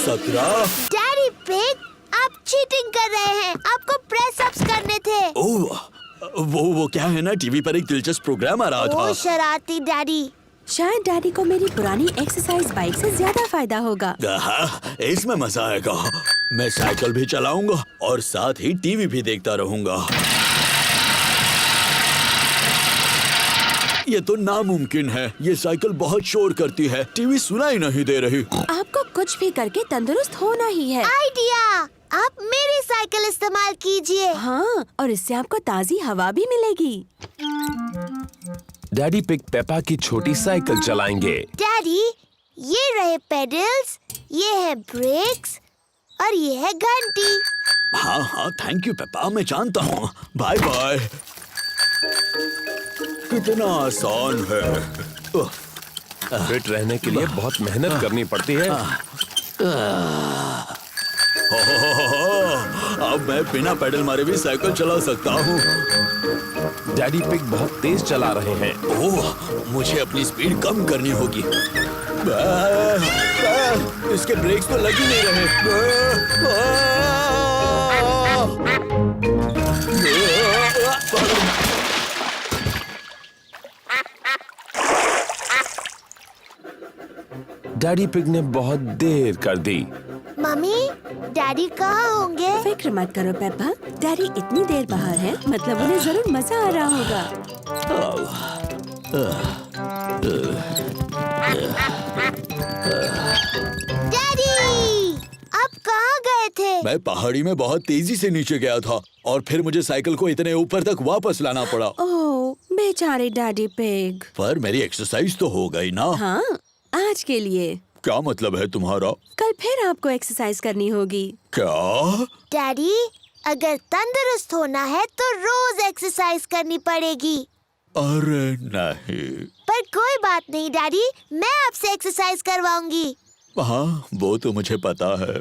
17। डैडी पिग, आप चीटिंग कर रहे हैं। आपको प्रेस अप्स करने थे। ओह, वो क्या है ना, टीवी पर एक दिलचस्प प्रोग्राम आ रहा ओ था। शरारती डैडी। शायद डैडी को मेरी पुरानी एक्सरसाइज बाइक से ज्यादा फायदा होगा। हाँ, इसमें मजा आएगा। मैं साइकिल भी चलाऊंगा और साथ ही टीवी भी देखता रहूंगा। ये तो नामुमकिन है। ये साइकिल बहुत शोर करती है, टीवी सुनाई नहीं दे रही। आपको कुछ भी करके तंदुरुस्त होना ही है। आइडिया, आप मेरी साइकिल इस्तेमाल कीजिए। हाँ, और इससे आपको ताजी हवा भी मिलेगी। डैडी पिग पेपा की छोटी साइकिल चलाएंगे। डैडी, ये रहे पेडल्स, ये है ब्रेक्स और ये है घंटी। हाँ हाँ, थैंक यू पेपा, मैं जानता हूँ। Bye bye. कितना आसान है। उह, फिट रहने के लिए बहुत मेहनत करनी पड़ती है। अब मैं बिना पेडल मारे भी साइकिल चला सकता हूँ। डैडी पिग बहुत तेज चला रहे हैं। ओह, मुझे अपनी स्पीड कम करनी होगी। इसके ब्रेक्स तो लग ही नहीं रहे। डैडी पिग ने बहुत देर कर दी। मम्मी, डैडी कहाँ होंगे? फिक्र मत करो पेपा, डैडी इतनी देर बाहर है, मतलब उन्हें जरूर मजा आ रहा होगा। डैडी, आप कहाँ गए थे? मैं पहाड़ी में बहुत तेजी से नीचे गया था और फिर मुझे साइकिल को इतने ऊपर तक वापस लाना पड़ा। ओह, बेचारे डैडी पिग। पर मेरी एक्सरसाइज तो हो गई ना। हाँ, आज के लिए। क्या मतलब है तुम्हारा? कल फिर आपको एक्सरसाइज करनी होगी। क्या? डैडी, अगर तंदुरुस्त होना है तो रोज एक्सरसाइज करनी पड़ेगी। अरे नहीं। पर कोई बात नहीं डैडी, मैं आपसे एक्सरसाइज करवाऊंगी। हाँ, वो तो मुझे पता है।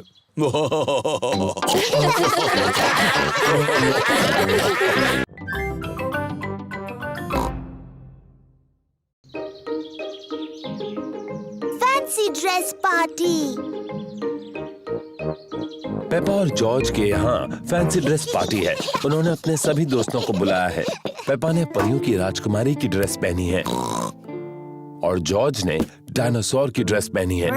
Fancy dress party. पेपा और जॉर्ज के यहाँ फैंसी ड्रेस पार्टी है। उन्होंने अपने सभी दोस्तों को बुलाया है। पेपा ने परियों की राजकुमारी की ड्रेस पहनी है और जॉर्ज ने डायनासोर की ड्रेस पहनी है।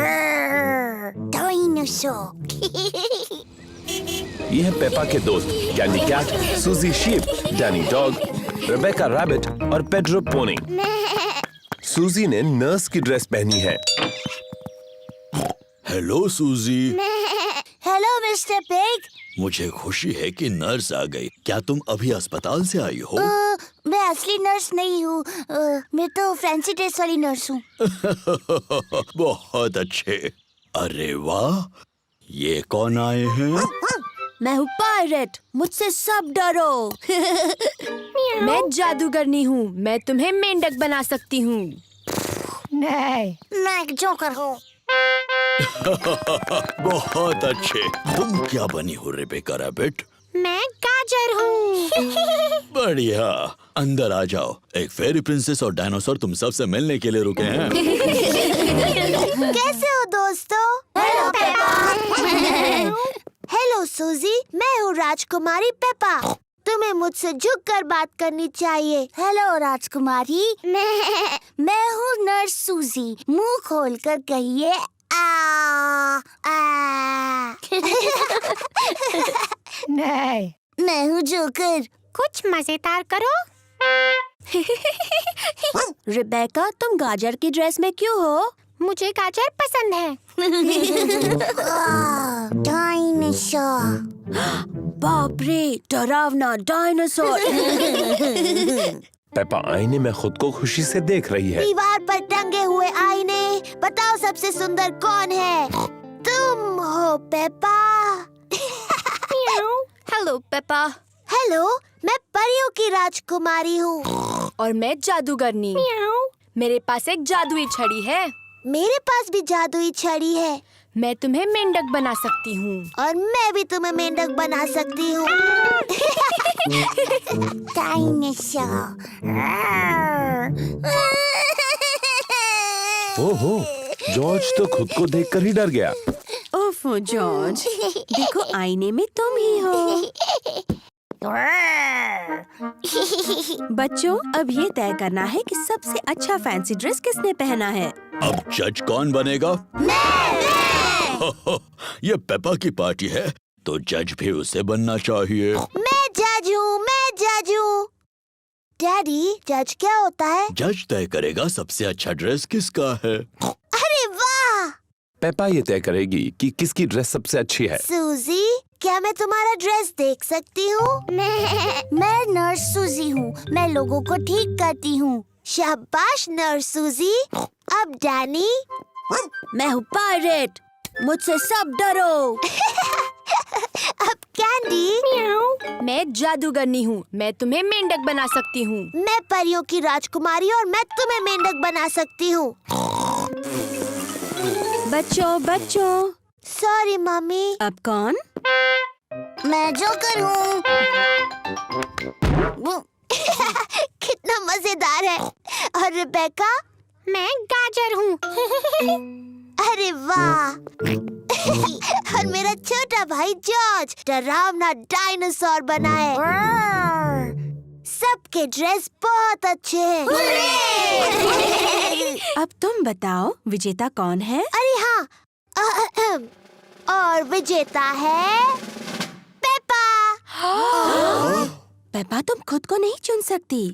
ये है पेपा के दोस्त Candy Cat, Suzy Sheep, Danny Dog, Rebecca Rabbit और पेड्रो पोनी। सूजी ने नर्स की ड्रेस पहनी है। Hello Suzy. Hello mister Pig. मुझे खुशी है कि नर्स आ गई। क्या तुम अभी अस्पताल से आई हो? मैं असली नर्स नहीं हूँ, मैं तो फैंसी ड्रेस वाली नर्स हूँ। बहुत अच्छे। अरे वाह, ये कौन आए हैं? मैं हूँ पायरेट, मुझसे सब डरो। मैं जादूगरनी हूँ, मैं तुम्हें मेंढक बना सकती हूँ। नहीं, मैं एक जोकर हूँ। बहुत अच्छे। तुम क्या बनी हो रेबेका रैबिट? मैं गाजर हूँ। बढ़िया, अंदर आ जाओ। एक फेरी प्रिंसेस और डायनासोर तुम सबसे मिलने के लिए रुके हैं। कैसे हो दोस्तों? Hello Peppa. हेलो सूजी, मैं हूँ राजकुमारी पेपा। तुम्हें मुझसे झुककर बात करनी चाहिए। हेलो राजकुमारी। मैं हूँ नर्स सूजी। मुंह खोलकर कहिए आ आ। नहीं, मैं हूँ जोकर। कुछ मजेदार करो। रिबेका, तुम गाजर की ड्रेस में क्यों हो? मुझे गाजर पसंद है। डायनासोर। बाप रे, डरावना डायनासोर। पेपा आईने में खुद को खुशी से देख रही है। दीवार पर टंगे हुए आईने, बताओ सबसे सुंदर कौन है? तुम हो पेपा। Hello Peppa. हेलो, मैं परियों की राजकुमारी हूँ। और मैं जादूगरनी। मेरे पास एक जादुई छड़ी है। मेरे पास भी जादुई छड़ी है। मैं तुम्हें मेंढक बना सकती हूँ। और मैं भी तुम्हें मेंढक बना सकती हूँ। ओहो, जॉर्ज तो खुद को देखकर ही डर गया। ओफो जॉर्ज, देखो आईने में तुम ही हो। बच्चों, अब ये तय करना है कि सबसे अच्छा फैंसी ड्रेस किसने पहना है। अब जज कौन बनेगा? ये पेपा की पार्टी है, तो जज भी उसे बनना चाहिए। मैं जज हूँ, मैं जज हूँ। डैडी, जज क्या होता है? जज तय करेगा सबसे अच्छा ड्रेस किसका है। अरे वाह! पेपा ये तय करेगी कि किसकी ड्रेस सबसे अच्छी है। सूजी, क्या मैं तुम्हारा ड्रेस देख सकती हूँ? मैं नर्स सूजी हूँ। मैं लोगों को ठीक करती हूँ। शाबाश नर्स सूजी। अब डैनी। मैं हूँ पायरेट, मुझसे सब डरो। अब कैंडी। मैं जादूगरनी हूँ, मैं तुम्हें मेंढक बना सकती हूँ। मैं परियों की राजकुमारी और मैं तुम्हें मेंढक बना सकती हूँ। बच्चों, सॉरी मम्मी। अब कौन? मैं जोकर हूँ। कितना मजेदार है। और रिबेका? मैं गाजर हूँ। अरे वाह! और मेरा छोटा भाई जॉर्ज डरावना डायनासोर बना है। सबके ड्रेस बहुत अच्छे हैं। अब तुम बताओ, विजेता कौन है? अरे हाँ, और विजेता है पेपा। पेपा, तुम खुद को नहीं चुन सकती,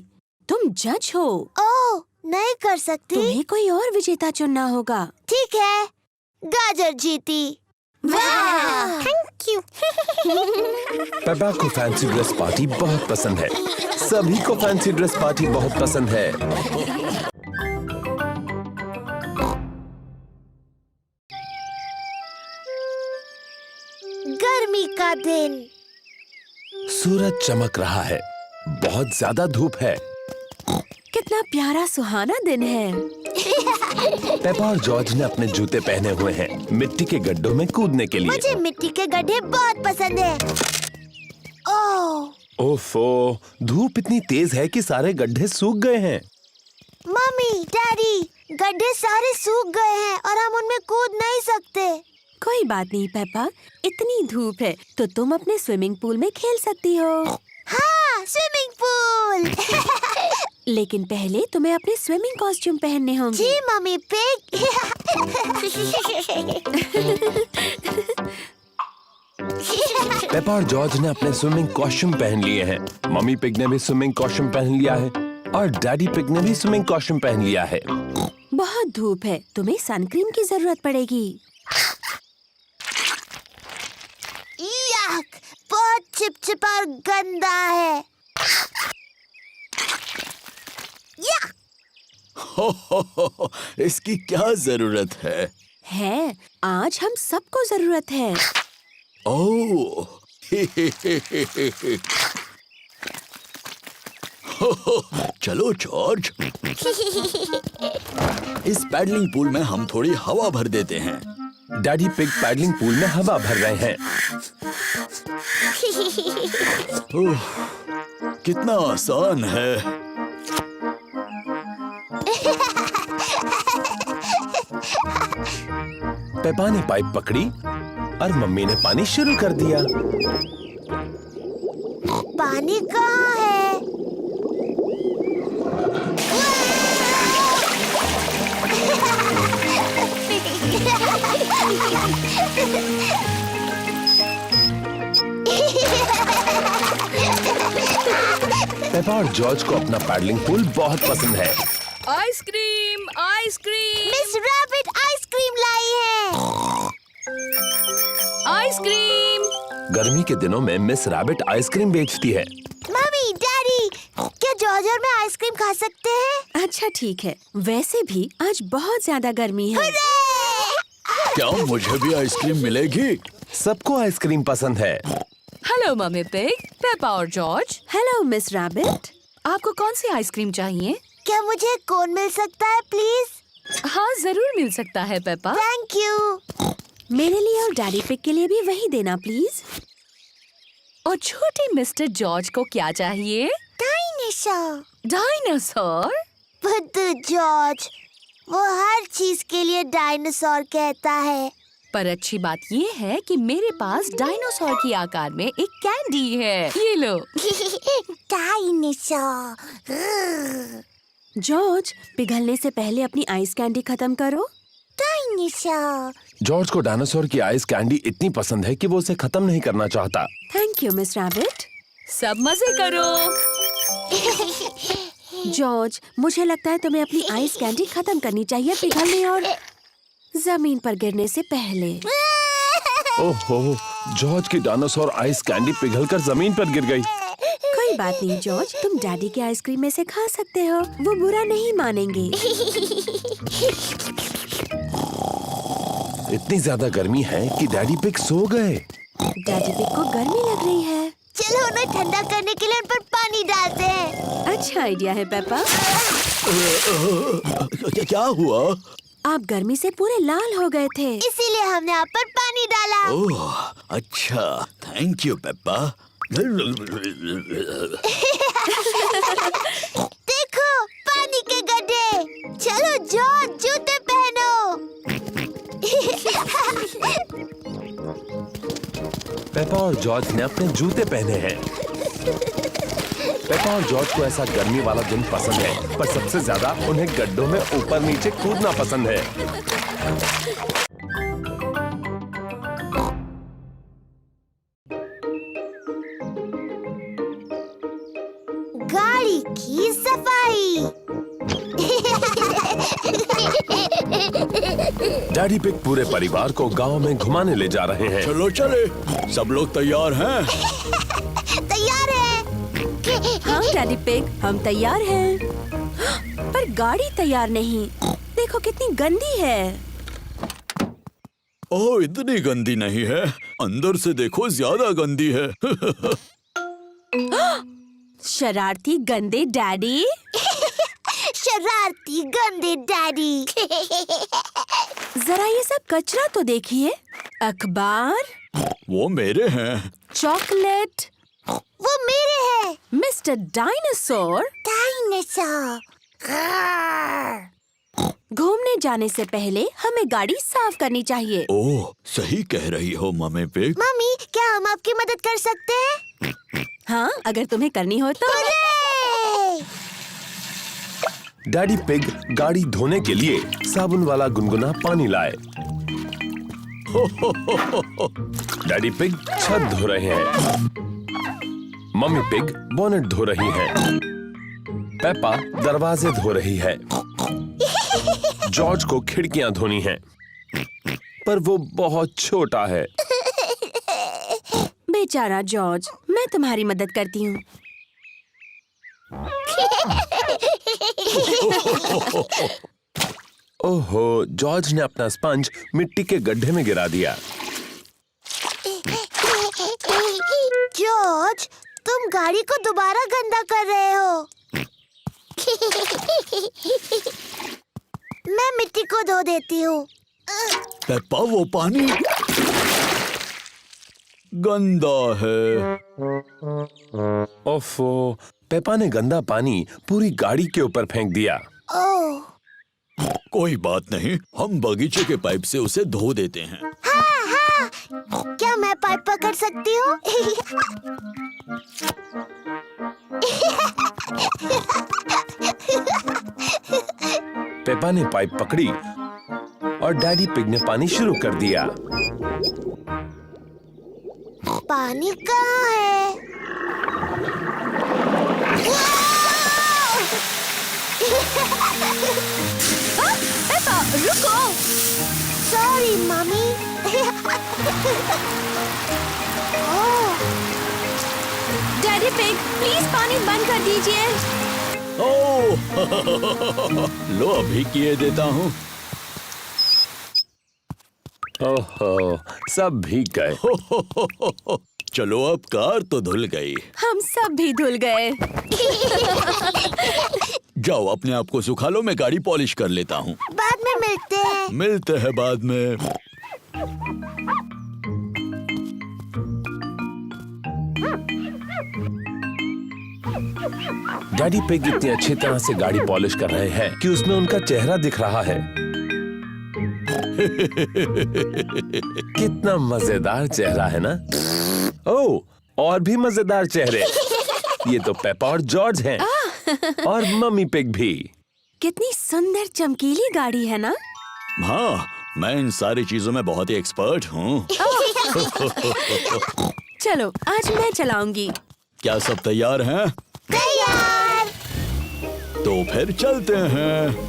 तुम जज हो। ओह, नहीं कर सकती? तुम्हें कोई और विजेता चुनना होगा। ठीक है, गाजर जीती। वाह! Thank you. पेपा को फैंसी ड्रेस पार्टी बहुत पसंद है। सभी को फैंसी ड्रेस पार्टी बहुत पसंद है। गर्मी का दिन। सूरज चमक रहा है, बहुत ज्यादा धूप है। कितना प्यारा सुहाना दिन है। पेपा और जॉर्ज ने अपने जूते पहने हुए हैं मिट्टी के गड्ढों में कूदने के लिए। मुझे मिट्टी के गड्ढे बहुत पसंद है। ओह, ओफो, धूप इतनी तेज है कि सारे गड्ढे सूख गए हैं। मम्मी, डैडी, गड्ढे सारे सूख गए हैं और हम उनमें कूद नहीं सकते। कोई बात नहीं पेपा, इतनी धूप है तो तुम अपने स्विमिंग पूल में खेल सकती हो। हाँ, स्विमिंग पूल। लेकिन पहले तुम्हें अपने स्विमिंग कॉस्ट्यूम पहनने होंगे। जी मम्मी पिग। पेपा और जॉर्ज ने अपने स्विमिंग कॉस्ट्यूम पहन लिए हैं। मम्मी पिग ने भी स्विमिंग कॉस्ट्यूम पहन लिया है और डैडी पिग ने भी स्विमिंग कॉस्ट्यूम पहन लिया है। बहुत धूप है, तुम्हें सनक्रीम की जरूरत पड़ेगी। याक, बहुत चिपचिपा और गंदा है। इसकी क्या जरूरत है? है, आज हम सबको जरूरत है। ओह, चलो जॉर्ज, इस पैडलिंग पूल में हम थोड़ी हवा भर देते हैं। डैडी पिग पैडलिंग पूल में हवा भर रहे हैं। ओह, कितना आसान है। पेपा ने पाइप पकड़ी और मम्मी ने पानी शुरू कर दिया। पानी कहाँ है? पेपा और जॉर्ज को अपना पैडलिंग पूल बहुत पसंद है। Ice cream ice cream miss rabbit ice cream लाई है। आइसक्रीम। गर्मी के दिनों में मिस रैबिट आइसक्रीम बेचती है। मम्मी, डैडी, क्या जॉर्ज और मैं आइसक्रीम खा सकते हैं? अच्छा ठीक है, वैसे भी आज बहुत ज्यादा गर्मी है। क्या मुझे भी आइसक्रीम मिलेगी? सबको आइसक्रीम पसंद है। हेलो मम्मी पिग, पेपा और जॉर्ज। Hello miss rabbit. आपको कौन सी आइसक्रीम चाहिए? क्या मुझे कोन मिल सकता है प्लीज? हाँ जरूर मिल सकता है पेपा। Thank you. मेरे लिए और डैडी पिग के लिए भी वही देना प्लीज। और छोटे मिस्टर जॉर्ज को क्या चाहिए? डायनासोर। डायनासोर? बुद्धू जॉर्ज, वो हर चीज के लिए डायनासोर कहता है। पर अच्छी बात ये है कि मेरे पास डायनासोर की आकार में एक कैंडी है। ये लो। डायनासोर। जॉर्ज, पिघलने से पहले अपनी आइस कैंडी खत्म करो। डायनासोर। जॉर्ज को डायनासोर की आइस कैंडी इतनी पसंद है कि वो उसे खत्म नहीं करना चाहता। Thank you miss rabbit. सब मजे करो। जॉर्ज, मुझे लगता है तुम्हें अपनी आइस कैंडी खत्म करनी चाहिए पिघलने और जमीन पर गिरने से पहले। ओहो, जॉर्ज की डायनासोर आइस कैंडी पिघलकर जमीन पर गिर गई। कोई बात नहीं जॉर्ज, तुम डैडी के आइसक्रीम में से खा सकते हो, वो बुरा नहीं मानेंगे। इतनी ज्यादा गर्मी है कि डैडी पिग सो गए। डैडी पिग को गर्मी लग रही है। चलो उन्हें ठंडा करने के लिए उन पर पानी डालते हैं। अच्छा आइडिया है पेपा। क्या हुआ? आप गर्मी से पूरे लाल हो गए थे। इसीलिए हमने आप पर पानी डाला। ओह, अच्छा, थैंक यू पेप्पा। देखो, पानी के गड्ढे। चलो जॉर्ज, जूते पहनो। पेपा और जॉर्ज ने अपने जूते पहने हैं। पेपा और जॉर्ज को ऐसा गर्मी वाला दिन पसंद है, पर सबसे ज्यादा उन्हें गड्ढों में ऊपर नीचे कूदना पसंद है। गाड़ी की सफाई। डैडी पिग पूरे परिवार को गांव में घुमाने ले जा रहे हैं। चलो चले, सब लोग तैयार हैं? तैयार है। हाँ डैडी पिग, हम तैयार हैं। पर गाड़ी तैयार नहीं। देखो कितनी गंदी है। ओह, इतनी गंदी नहीं है, अंदर से देखो ज्यादा गंदी है। शरारती गंदे डैडी। शरारती गंदे डैडी। जरा ये सब कचरा तो देखिए। अखबार, वो मेरे हैं। चॉकलेट, वो मेरे हैं। Mister dinosaur. डायनासोर। घूमने जाने से पहले हमें गाड़ी साफ करनी चाहिए। ओह, सही कह रही हो मम्मी पिग। मम्मी, क्या हम आपकी मदद कर सकते हैं? हाँ, अगर तुम्हें करनी हो तो। हुर्रे! डैडी पिग गाड़ी धोने के लिए साबुन वाला गुनगुना पानी लाए। डैडी पिग छत धो रहे हैं। मम्मी पिग बोनेट धो रही है। पेपा दरवाजे धो रही है। जॉर्ज को खिड़कियां धोनी हैं, पर वो बहुत छोटा है। बेचारा जॉर्ज, मैं तुम्हारी मदद करती हूँ। ओहो, जॉर्ज ने अपना स्पंज मिट्टी के गड्ढे में गिरा दिया। जॉर्ज, तुम गाड़ी को दोबारा गंदा कर रहे हो। मैं मिट्टी को धो देती हूँ। पेप्पा, वो पानी गंदा है। ओफो, पेपा ने गंदा पानी पूरी गाड़ी के ऊपर फेंक दिया। ओह, कोई बात नहीं, हम बगीचे के पाइप से उसे धो देते हैं। हाँ हाँ, क्या मैं पाइप पकड़ सकती हूँ? पेपा ने पाइप पकड़ी और डैडी पिग ने पानी शुरू कर दिया। पानी कहाँ है? वाह! Sorry mummy. Daddy pig, please पानी बंद कर दीजिए। ओह लो अभी किए देता हूँ। ओहो, सब भीग गए। चलो अब कार तो धुल गई। हम सब भी धुल गए। जाओ अपने आप को सुखा लो, मैं गाड़ी पॉलिश कर लेता हूँ। बाद में मिलते हैं। मिलते हैं बाद में। डैडी पिग इतनी अच्छी तरह से गाड़ी पॉलिश कर रहे हैं कि उसमें उनका चेहरा दिख रहा है। कितना मजेदार चेहरा है ना? ओह, और भी मजेदार चेहरे। ये तो पेपा और जॉर्ज हैं। और मम्मी पिग भी। कितनी सुंदर चमकीली गाड़ी है ना? हाँ, मैं इन सारी चीजों में बहुत ही एक्सपर्ट हूँ। चलो आज मैं चलाऊंगी। क्या सब तैयार हैं? तैयार। तो फिर चलते हैं।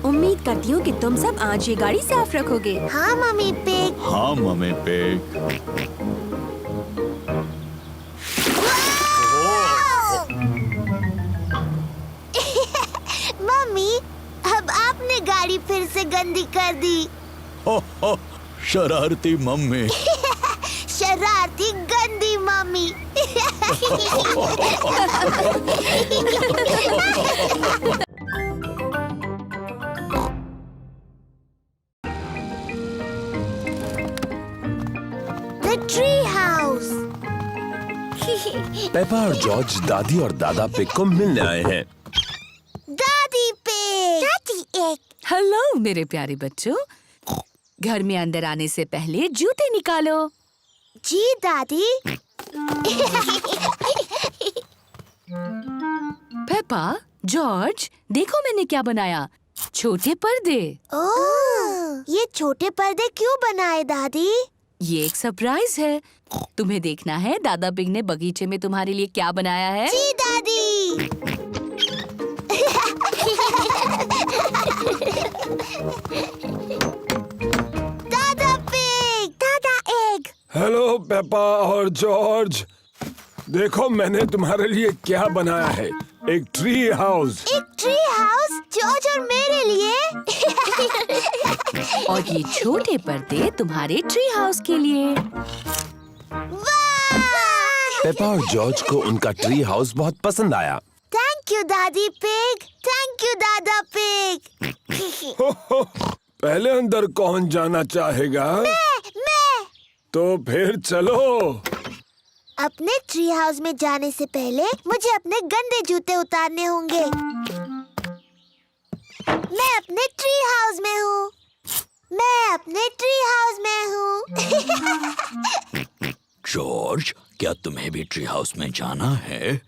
उम्मीद करती हूँ कि तुम सब आज ये गाड़ी साफ रखोगे। हाँ मम्मी पिग। हाँ मम्मी पिग। मम्मी, अब आपने गाड़ी फिर से गंदी कर दी। हो, शरारती मम्मी। शरारती गंदी mummy. The tree house. Peppa और जॉर्ज दादी और दादा पिग को मिलने आए हैं। दादी पिग। दादी एक। हेलो मेरे प्यारे बच्चों, घर में अंदर आने से पहले जूते निकालो। जी दादी। पेपा, जॉर्ज, देखो मैंने क्या बनाया। छोटे पर्दे। ओह, ये छोटे पर्दे क्यों बनाए दादी? ये एक सरप्राइज है। तुम्हें देखना है दादा पिग ने बगीचे में तुम्हारे लिए क्या बनाया है। जी दादी। दादा पिग। दादा एग। हेलो पेपा और जॉर्ज, देखो मैंने तुम्हारे लिए क्या बनाया है। एक ट्री हाउस। एक ट्री हाउस जॉर्ज और मेरे लिए। और ये छोटे पर्दे तुम्हारे ट्री हाउस के लिए। वाह! पेपा और जॉर्ज को उनका ट्री हाउस बहुत पसंद आया। थैंक यू दादी पिग। थैंक यू दादा पिग। पहले अंदर कौन जाना चाहेगा? मैं। तो फिर चलो। अपने ट्री हाउस में जाने से पहले मुझे अपने गंदे जूते उतारने होंगे। मैं अपने ट्री हाउस में हूँ। मैं अपने ट्री हाउस में हूँ। जॉर्ज, क्या तुम्हें भी ट्री हाउस में जाना है?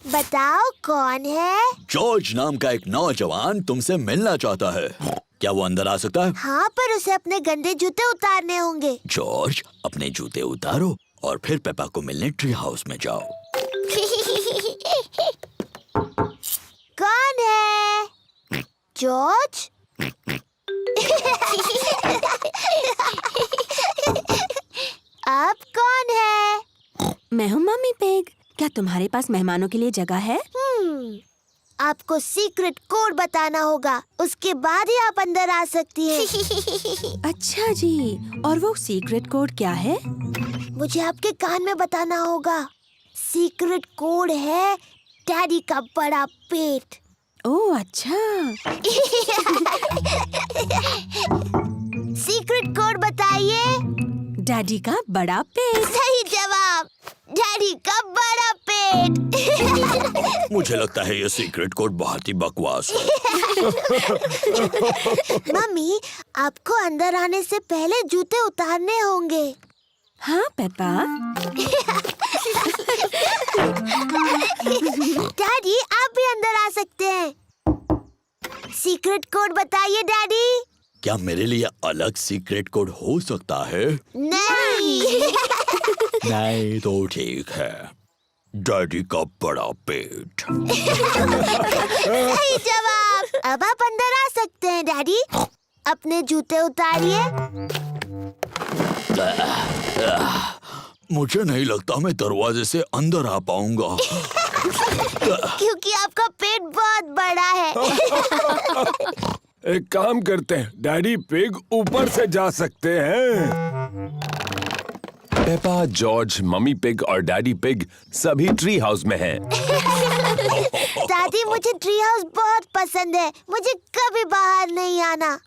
बताओ कौन है? जॉर्ज नाम का एक नौजवान तुमसे मिलना चाहता है। क्या वो अंदर आ सकता है? हाँ, पर उसे अपने गंदे जूते उतारने होंगे। जॉर्ज, अपने जूते उतारो और फिर पेपा को मिलने ट्री हाउस में जाओ। कौन है? जॉर्ज? अब कौन है? मैं हूँ मम्मी पिग। क्या तुम्हारे पास मेहमानों के लिए जगह है? आपको सीक्रेट कोड बताना होगा, उसके बाद ही आप अंदर आ सकती हैं। अच्छा जी, और वो सीक्रेट कोड क्या है? मुझे आपके कान में बताना होगा। सीक्रेट कोड है डैडी का बड़ा पेट। ओह अच्छा। सीक्रेट कोड बताइए। डैडी का बड़ा पेट। सही जवाब, डैडी का बड़ा पेट। मुझे लगता है ये सीक्रेट कोड बहुत ही बकवास है। मम्मी, आपको अंदर आने से पहले जूते उतारने होंगे। हाँ पेपा। डैडी, आप भी अंदर आ सकते हैं। सीक्रेट कोड बताइए डैडी। क्या मेरे लिए अलग सीक्रेट कोड हो सकता है? नहीं। नहीं तो ठीक है। डैडी का बड़ा पेट। सही जवाब। अब आप अंदर आ सकते हैं डैडी। अपने जूते उतारिए। मुझे नहीं लगता मैं दरवाजे से अंदर आ पाऊंगा। क्योंकि आपका पेट बहुत बड़ा है। एक काम करते हैं, डैडी पिग ऊपर से जा सकते हैं। पेपा, जॉर्ज, मम्मी पिग और डैडी पिग सभी ट्री हाउस में हैं। दादी, मुझे ट्री हाउस बहुत पसंद है। मुझे कभी बाहर नहीं आना।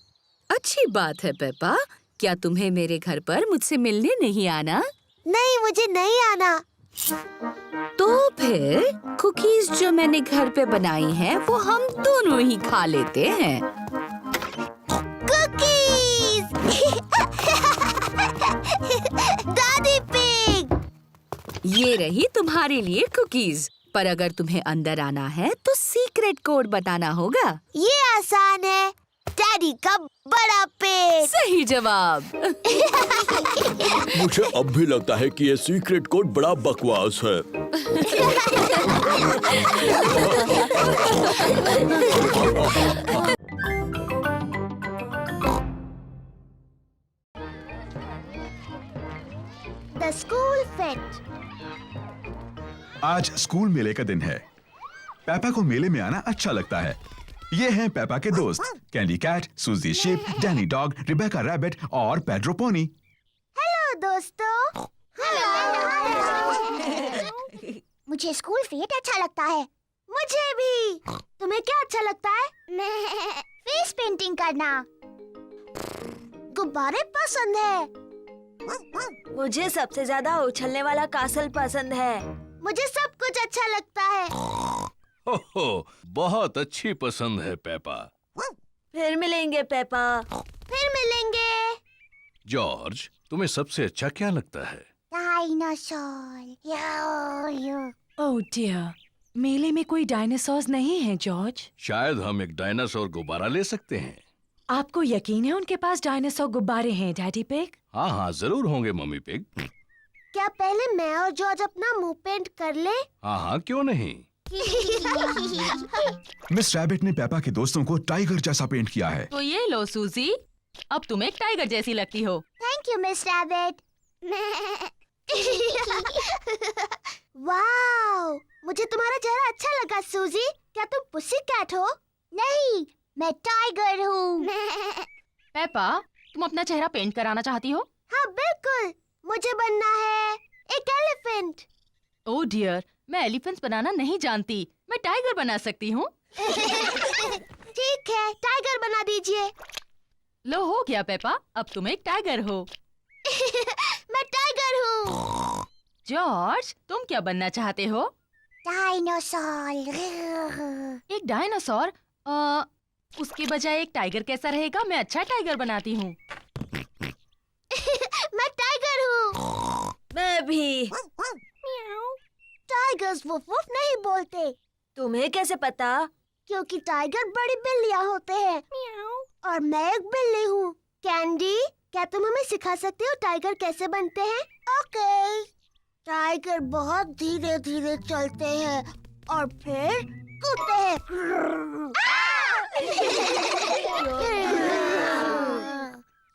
अच्छी बात है पेपा। क्या तुम्हें मेरे घर पर मुझसे मिलने नहीं आना? नहीं, मुझे नहीं आना। तो फिर कुकीज जो मैंने घर पे बनाई हैं, वो हम दोनों ही खा लेते हैं। कुकीज। दादी पिग। ये रही तुम्हारे लिए कुकीज। पर अगर तुम्हें अंदर आना है तो सीक्रेट कोड बताना होगा। ये आसान है। डैडी का बड़ा पेट। सही जवाब। मुझे अब भी लगता है कि ये सीक्रेट कोड बड़ा बकवास है। The school fate. आज स्कूल मेले का दिन है। पेपा को मेले में आना अच्छा लगता है। ये हैं पेपा के दोस्त कैंडी कैट, सूजी ship, Danny dog, Rebecca rabbit और पेड्रो पोनी। हेलो दोस्तों। मुझे स्कूल फेट अच्छा लगता है। मुझे भी। तुम्हें क्या अच्छा लगता है? फेस पेंटिंग करना। गुब्बारे पसंद है। मुझे सबसे ज्यादा उछलने वाला कासल पसंद है। मुझे सब कुछ अच्छा लगता है। ओहो, बहुत अच्छी पसंद है पेपा। फिर मिलेंगे पेपा। फिर मिलेंगे। जॉर्ज, तुम्हें सबसे अच्छा क्या लगता है? डायनासोर। ओह डियर, मेले में कोई डायनासोर्स नहीं है जॉर्ज। शायद हम एक डायनासोर गुब्बारा ले सकते हैं। आपको यकीन है उनके पास डायनासोर गुब्बारे हैं डैडी पिग? हाँ हाँ, जरूर होंगे मम्मी पिग। क्या पहले मैं और जॉर्ज अपना मुंह पेंट कर ले? हाँ हाँ, क्यों नहीं। मिस रैबिट ने पेपा के दोस्तों को टाइगर जैसा पेंट किया है। तो ये लो सूजी, अब तुम एक टाइगर जैसी लगती हो। Thank you miss rabbit. Wow, मुझे तुम्हारा चेहरा अच्छा लगा सूजी। क्या तुम पुसी कैट हो? नहीं, मैं टाइगर हूँ। पेपा, तुम अपना चेहरा पेंट कराना चाहती हो? हाँ बिल्कुल, मुझे बनना है एक एलिफेंट। ओह डियर, मैं एलिफेंट्स बनाना नहीं जानती। मैं टाइगर बना सकती हूँ। ठीक है, टाइगर बना दीजिए। लो, हो गया पेपा, अब तुम एक टाइगर हो। मैं टाइगर हूँ। जॉर्ज, तुम क्या बनना चाहते हो? डायनासोर। एक डायनासोर? उसके बजाय एक टाइगर कैसा रहेगा? मैं अच्छा टाइगर बनाती हूँ। मैं टाइगर हूँ। मैं भी। टाइगर्स वुफ वुफ नहीं बोलते। तुम्हें कैसे पता? क्योंकि टाइगर बड़ी बिल्लियाँ होते हैं और मैं एक बिल्ली हूँ। कैंडी, क्या तुम हमें सिखा सकते हो टाइगर कैसे बनते हैं? ओके। टाइगर बहुत धीरे धीरे चलते हैं और फिर कूदते हैं।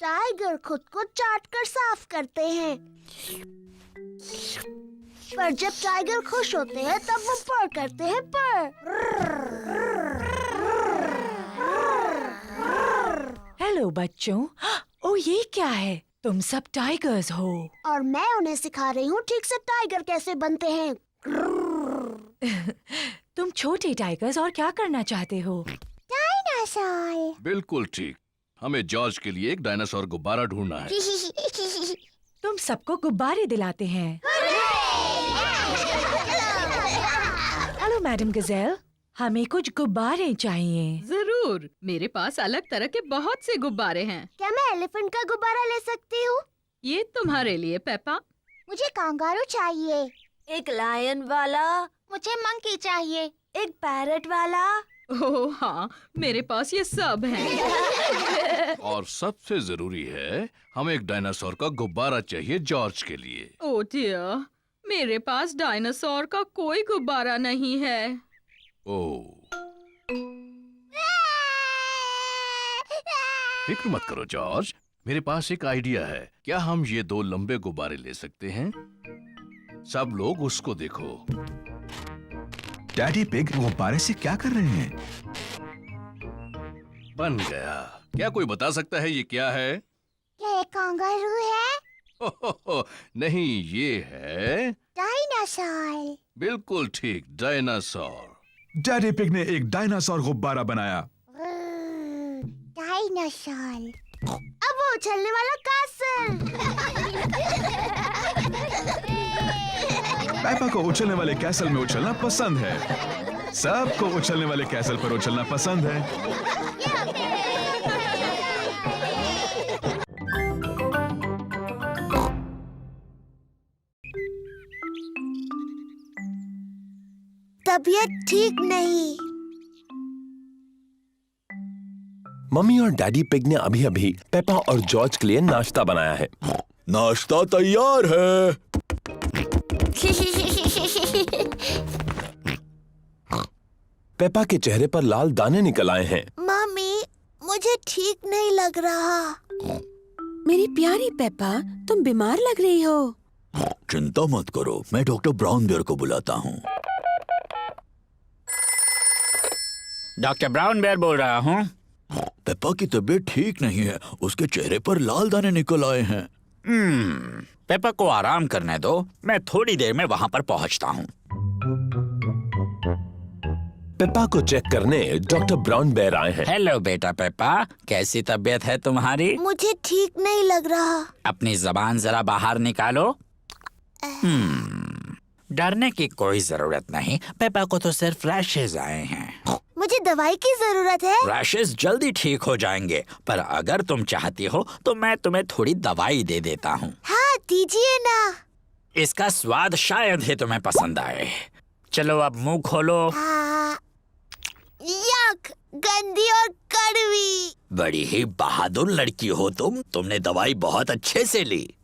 टाइगर खुद को चाट कर साफ करते हैं। पर जब टाइगर खुश होते हैं तब वो पर करते हैं पर। हेलो बच्चों। ओह ये क्या है? तुम सब टाइगर्स हो। और मैं उन्हें सिखा रही हूँ ठीक से टाइगर कैसे बनते हैं। तुम छोटे टाइगर्स और क्या करना चाहते हो? डायनासोर। बिल्कुल ठीक। हमें जॉर्ज के लिए एक डायनासोर गुब्बारा ढूंढना है। तुम सबको गुब्बारे दिलाते हैं। हेलो मैडम गजेल, हमें कुछ गुब्बारे चाहिए। जरूर, मेरे पास अलग तरह के बहुत से गुब्बारे हैं। क्या मैं एलिफेंट का गुब्बारा ले सकती हूँ? ये तुम्हारे लिए पेपा। मुझे कांगारू चाहिए। एक लायन वाला। मुझे मंकी चाहिए। एक पैरट वाला। ओह हाँ, मेरे पास ये सब हैं। और सबसे जरूरी है, हमें एक डायनासोर का गुब्बारा चाहिए जॉर्ज के लिए। ओह डियर, मेरे पास डायनासोर का कोई गुब्बारा नहीं है। ओह, फिक्र मत करो जॉर्ज, मेरे पास एक आइडिया है। क्या हम ये 2 लंबे गुब्बारे ले सकते हैं? सब लोग उसको देखो। डैडी पिग गुब्बारे से क्या कर रहे हैं? बन गया। क्या कोई बता सकता है ये क्या है? क्या ये कांगारू है? नहीं, ये है डायनासोर। बिल्कुल ठीक, डायनासोर। डैडी पिग ने एक डायनासोर गुब्बारा बनाया। डायनासोर। अब वो उछलने वाला कैसल। पेपा को उछलने वाले कैसल में उछलना पसंद है। सबको उछलने वाले कैसल पर उछलना पसंद है। तबीयत ठीक नहीं। मम्मी और डैडी पिग ने अभी अभी पेपा और जॉर्ज के लिए नाश्ता बनाया है। नाश्ता तैयार है। पेपा के चेहरे पर लाल दाने निकल आए हैं। मम्मी, मुझे ठीक नहीं लग रहा। मेरी प्यारी पेपा, तुम बीमार लग रही हो। चिंता मत करो, मैं डॉक्टर ब्राउन बेयर को बुलाता हूँ। डॉक्टर ब्राउन बेयर बोल रहा हूँ। पेपा की तबीयत ठीक नहीं है, उसके चेहरे पर लाल दाने निकल आए हैं। पेपा को आराम करने दो, मैं थोड़ी देर में वहाँ पर पहुँचता हूँ। पेपा को चेक करने डॉक्टर ब्राउन बेयर आए हैं। हेलो बेटा पेपा, कैसी तबीयत है तुम्हारी? मुझे ठीक नहीं लग रहा। अपनी जबान जरा बाहर निकालो। डरने की कोई जरूरत नहीं, पेपा को तो सिर्फ रैशेज आए हैं। मुझे दवाई की जरूरत है। रैशेज जल्दी ठीक हो जाएंगे, पर अगर तुम चाहती हो तो मैं तुम्हें थोड़ी दवाई दे देता हूँ। हाँ, दीजिए ना। इसका स्वाद शायद ही तुम्हें पसंद आए। चलो अब मुंह खोलो। यक, गंदी और कड़वी। बड़ी ही बहादुर लड़की हो तुमने दवाई बहुत अच्छे से ली।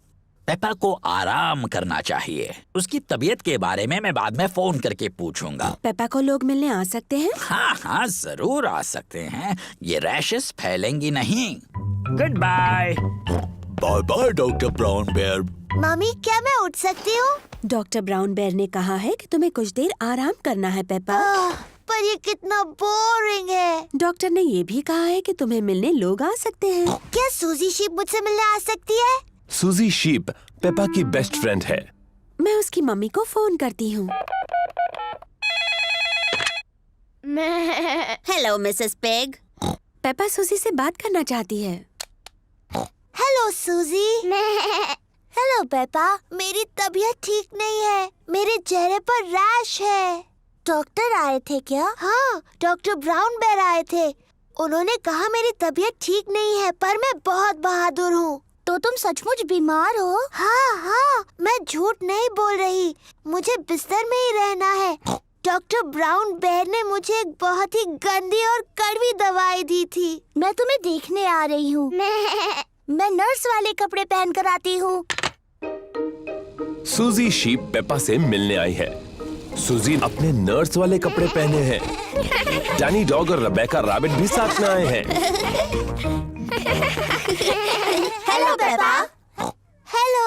पेपा को आराम करना चाहिए। उसकी तबीयत के बारे में मैं बाद में फोन करके पूछूंगा। पेपा को लोग मिलने आ सकते हैं? हाँ हाँ, जरूर आ सकते हैं। ये रैशेस फैलेंगी नहीं। Goodbye. Bye bye doctor Brown Bear. Mummy, क्या मैं उठ सकती हूँ? डॉक्टर ब्राउन बेयर ने कहा है कि तुम्हें कुछ देर आराम करना है पेपा। पर ये कितना बोरिंग है। डॉक्टर ने ये भी कहा है कि तुम्हें मिलने लोग आ सकते हैं। क्या सूजी शीप मुझसे मिलने आ सकती है? सूजी शीप पेपा की बेस्ट फ्रेंड है। मैं उसकी मम्मी को फोन करती हूँ। Hello Mrs pig. पेपा सूजी से बात करना चाहती है। Hello Suzy. हेलो पेपा, मेरी तबीयत ठीक नहीं है। मेरे चेहरे पर रैश है। डॉक्टर आए थे क्या? हाँ, डॉक्टर ब्राउन बेयर आए थे। उन्होंने कहा मेरी तबीयत ठीक नहीं है, पर मैं बहुत बहादुर हूँ। तो तुम सचमुच बीमार हो? हाँ हाँ, मैं झूठ नहीं बोल रही। मुझे बिस्तर में ही रहना है। डॉक्टर ब्राउन बेयर ने मुझे एक बहुत ही गंदी और कड़वी दवाई दी थी। मैं तुम्हें देखने आ रही हूँ। मैं नर्स वाले कपड़े पहन कर आती हूँ। सूजी शीप पेपा से मिलने आई है। सूजी अपने नर्स वाले कपड़े पहने हैं। डैनी डॉग और रेबेका रैबिट भी साथ में आए हैं। Hello Peppa. हेलो।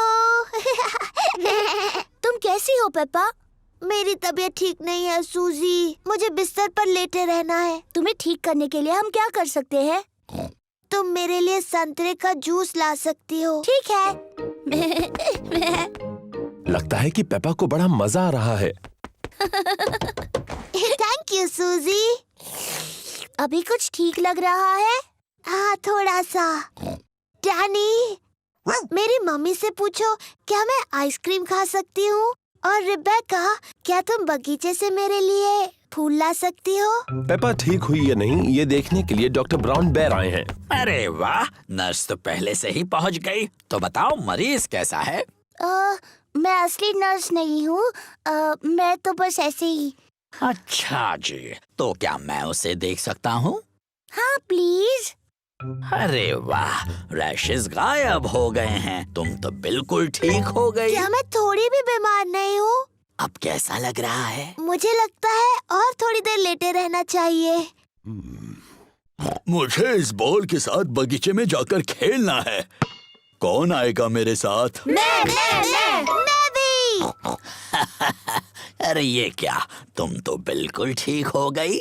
तुम कैसी हो पेपा? मेरी तबीयत ठीक नहीं है सूजी। मुझे बिस्तर पर लेटे रहना है। तुम्हें ठीक करने के लिए हम क्या कर सकते हैं? तुम मेरे लिए संतरे का जूस ला सकती हो। ठीक है। लगता है कि पेपा को बड़ा मजा आ रहा है। थैंक यू सूजी। अभी कुछ ठीक लग रहा है? हाँ, थोड़ा सा। डैनी, मेरी मम्मी से पूछो क्या मैं आइसक्रीम खा सकती हूँ? और रिबेका, क्या तुम बगीचे से मेरे लिए फूल ला सकती हो? पेपा ठीक हुई या नहीं, ये देखने के लिए डॉक्टर ब्राउन बेयर आए हैं। अरे वाह, नर्स तो पहले से ही पहुंच गई। तो बताओ मरीज कैसा है? मैं असली नर्स नहीं हूँ। मैं तो बस ऐसे ही। अच्छा जी, तो क्या मैं उसे देख सकता हूँ? हाँ प्लीज। अरे वाह, रैशेस गायब हो गए हैं। तुम तो बिल्कुल ठीक हो गई। क्या मैं थोड़ी भी बीमार नहीं हूँ? अब कैसा लग रहा है? मुझे लगता है और थोड़ी देर लेटे रहना चाहिए। मुझे इस बॉल के साथ बगीचे में जाकर खेलना है। कौन आएगा मेरे साथ? मैं भी। अरे ये क्या, तुम तो बिल्कुल ठीक हो गई।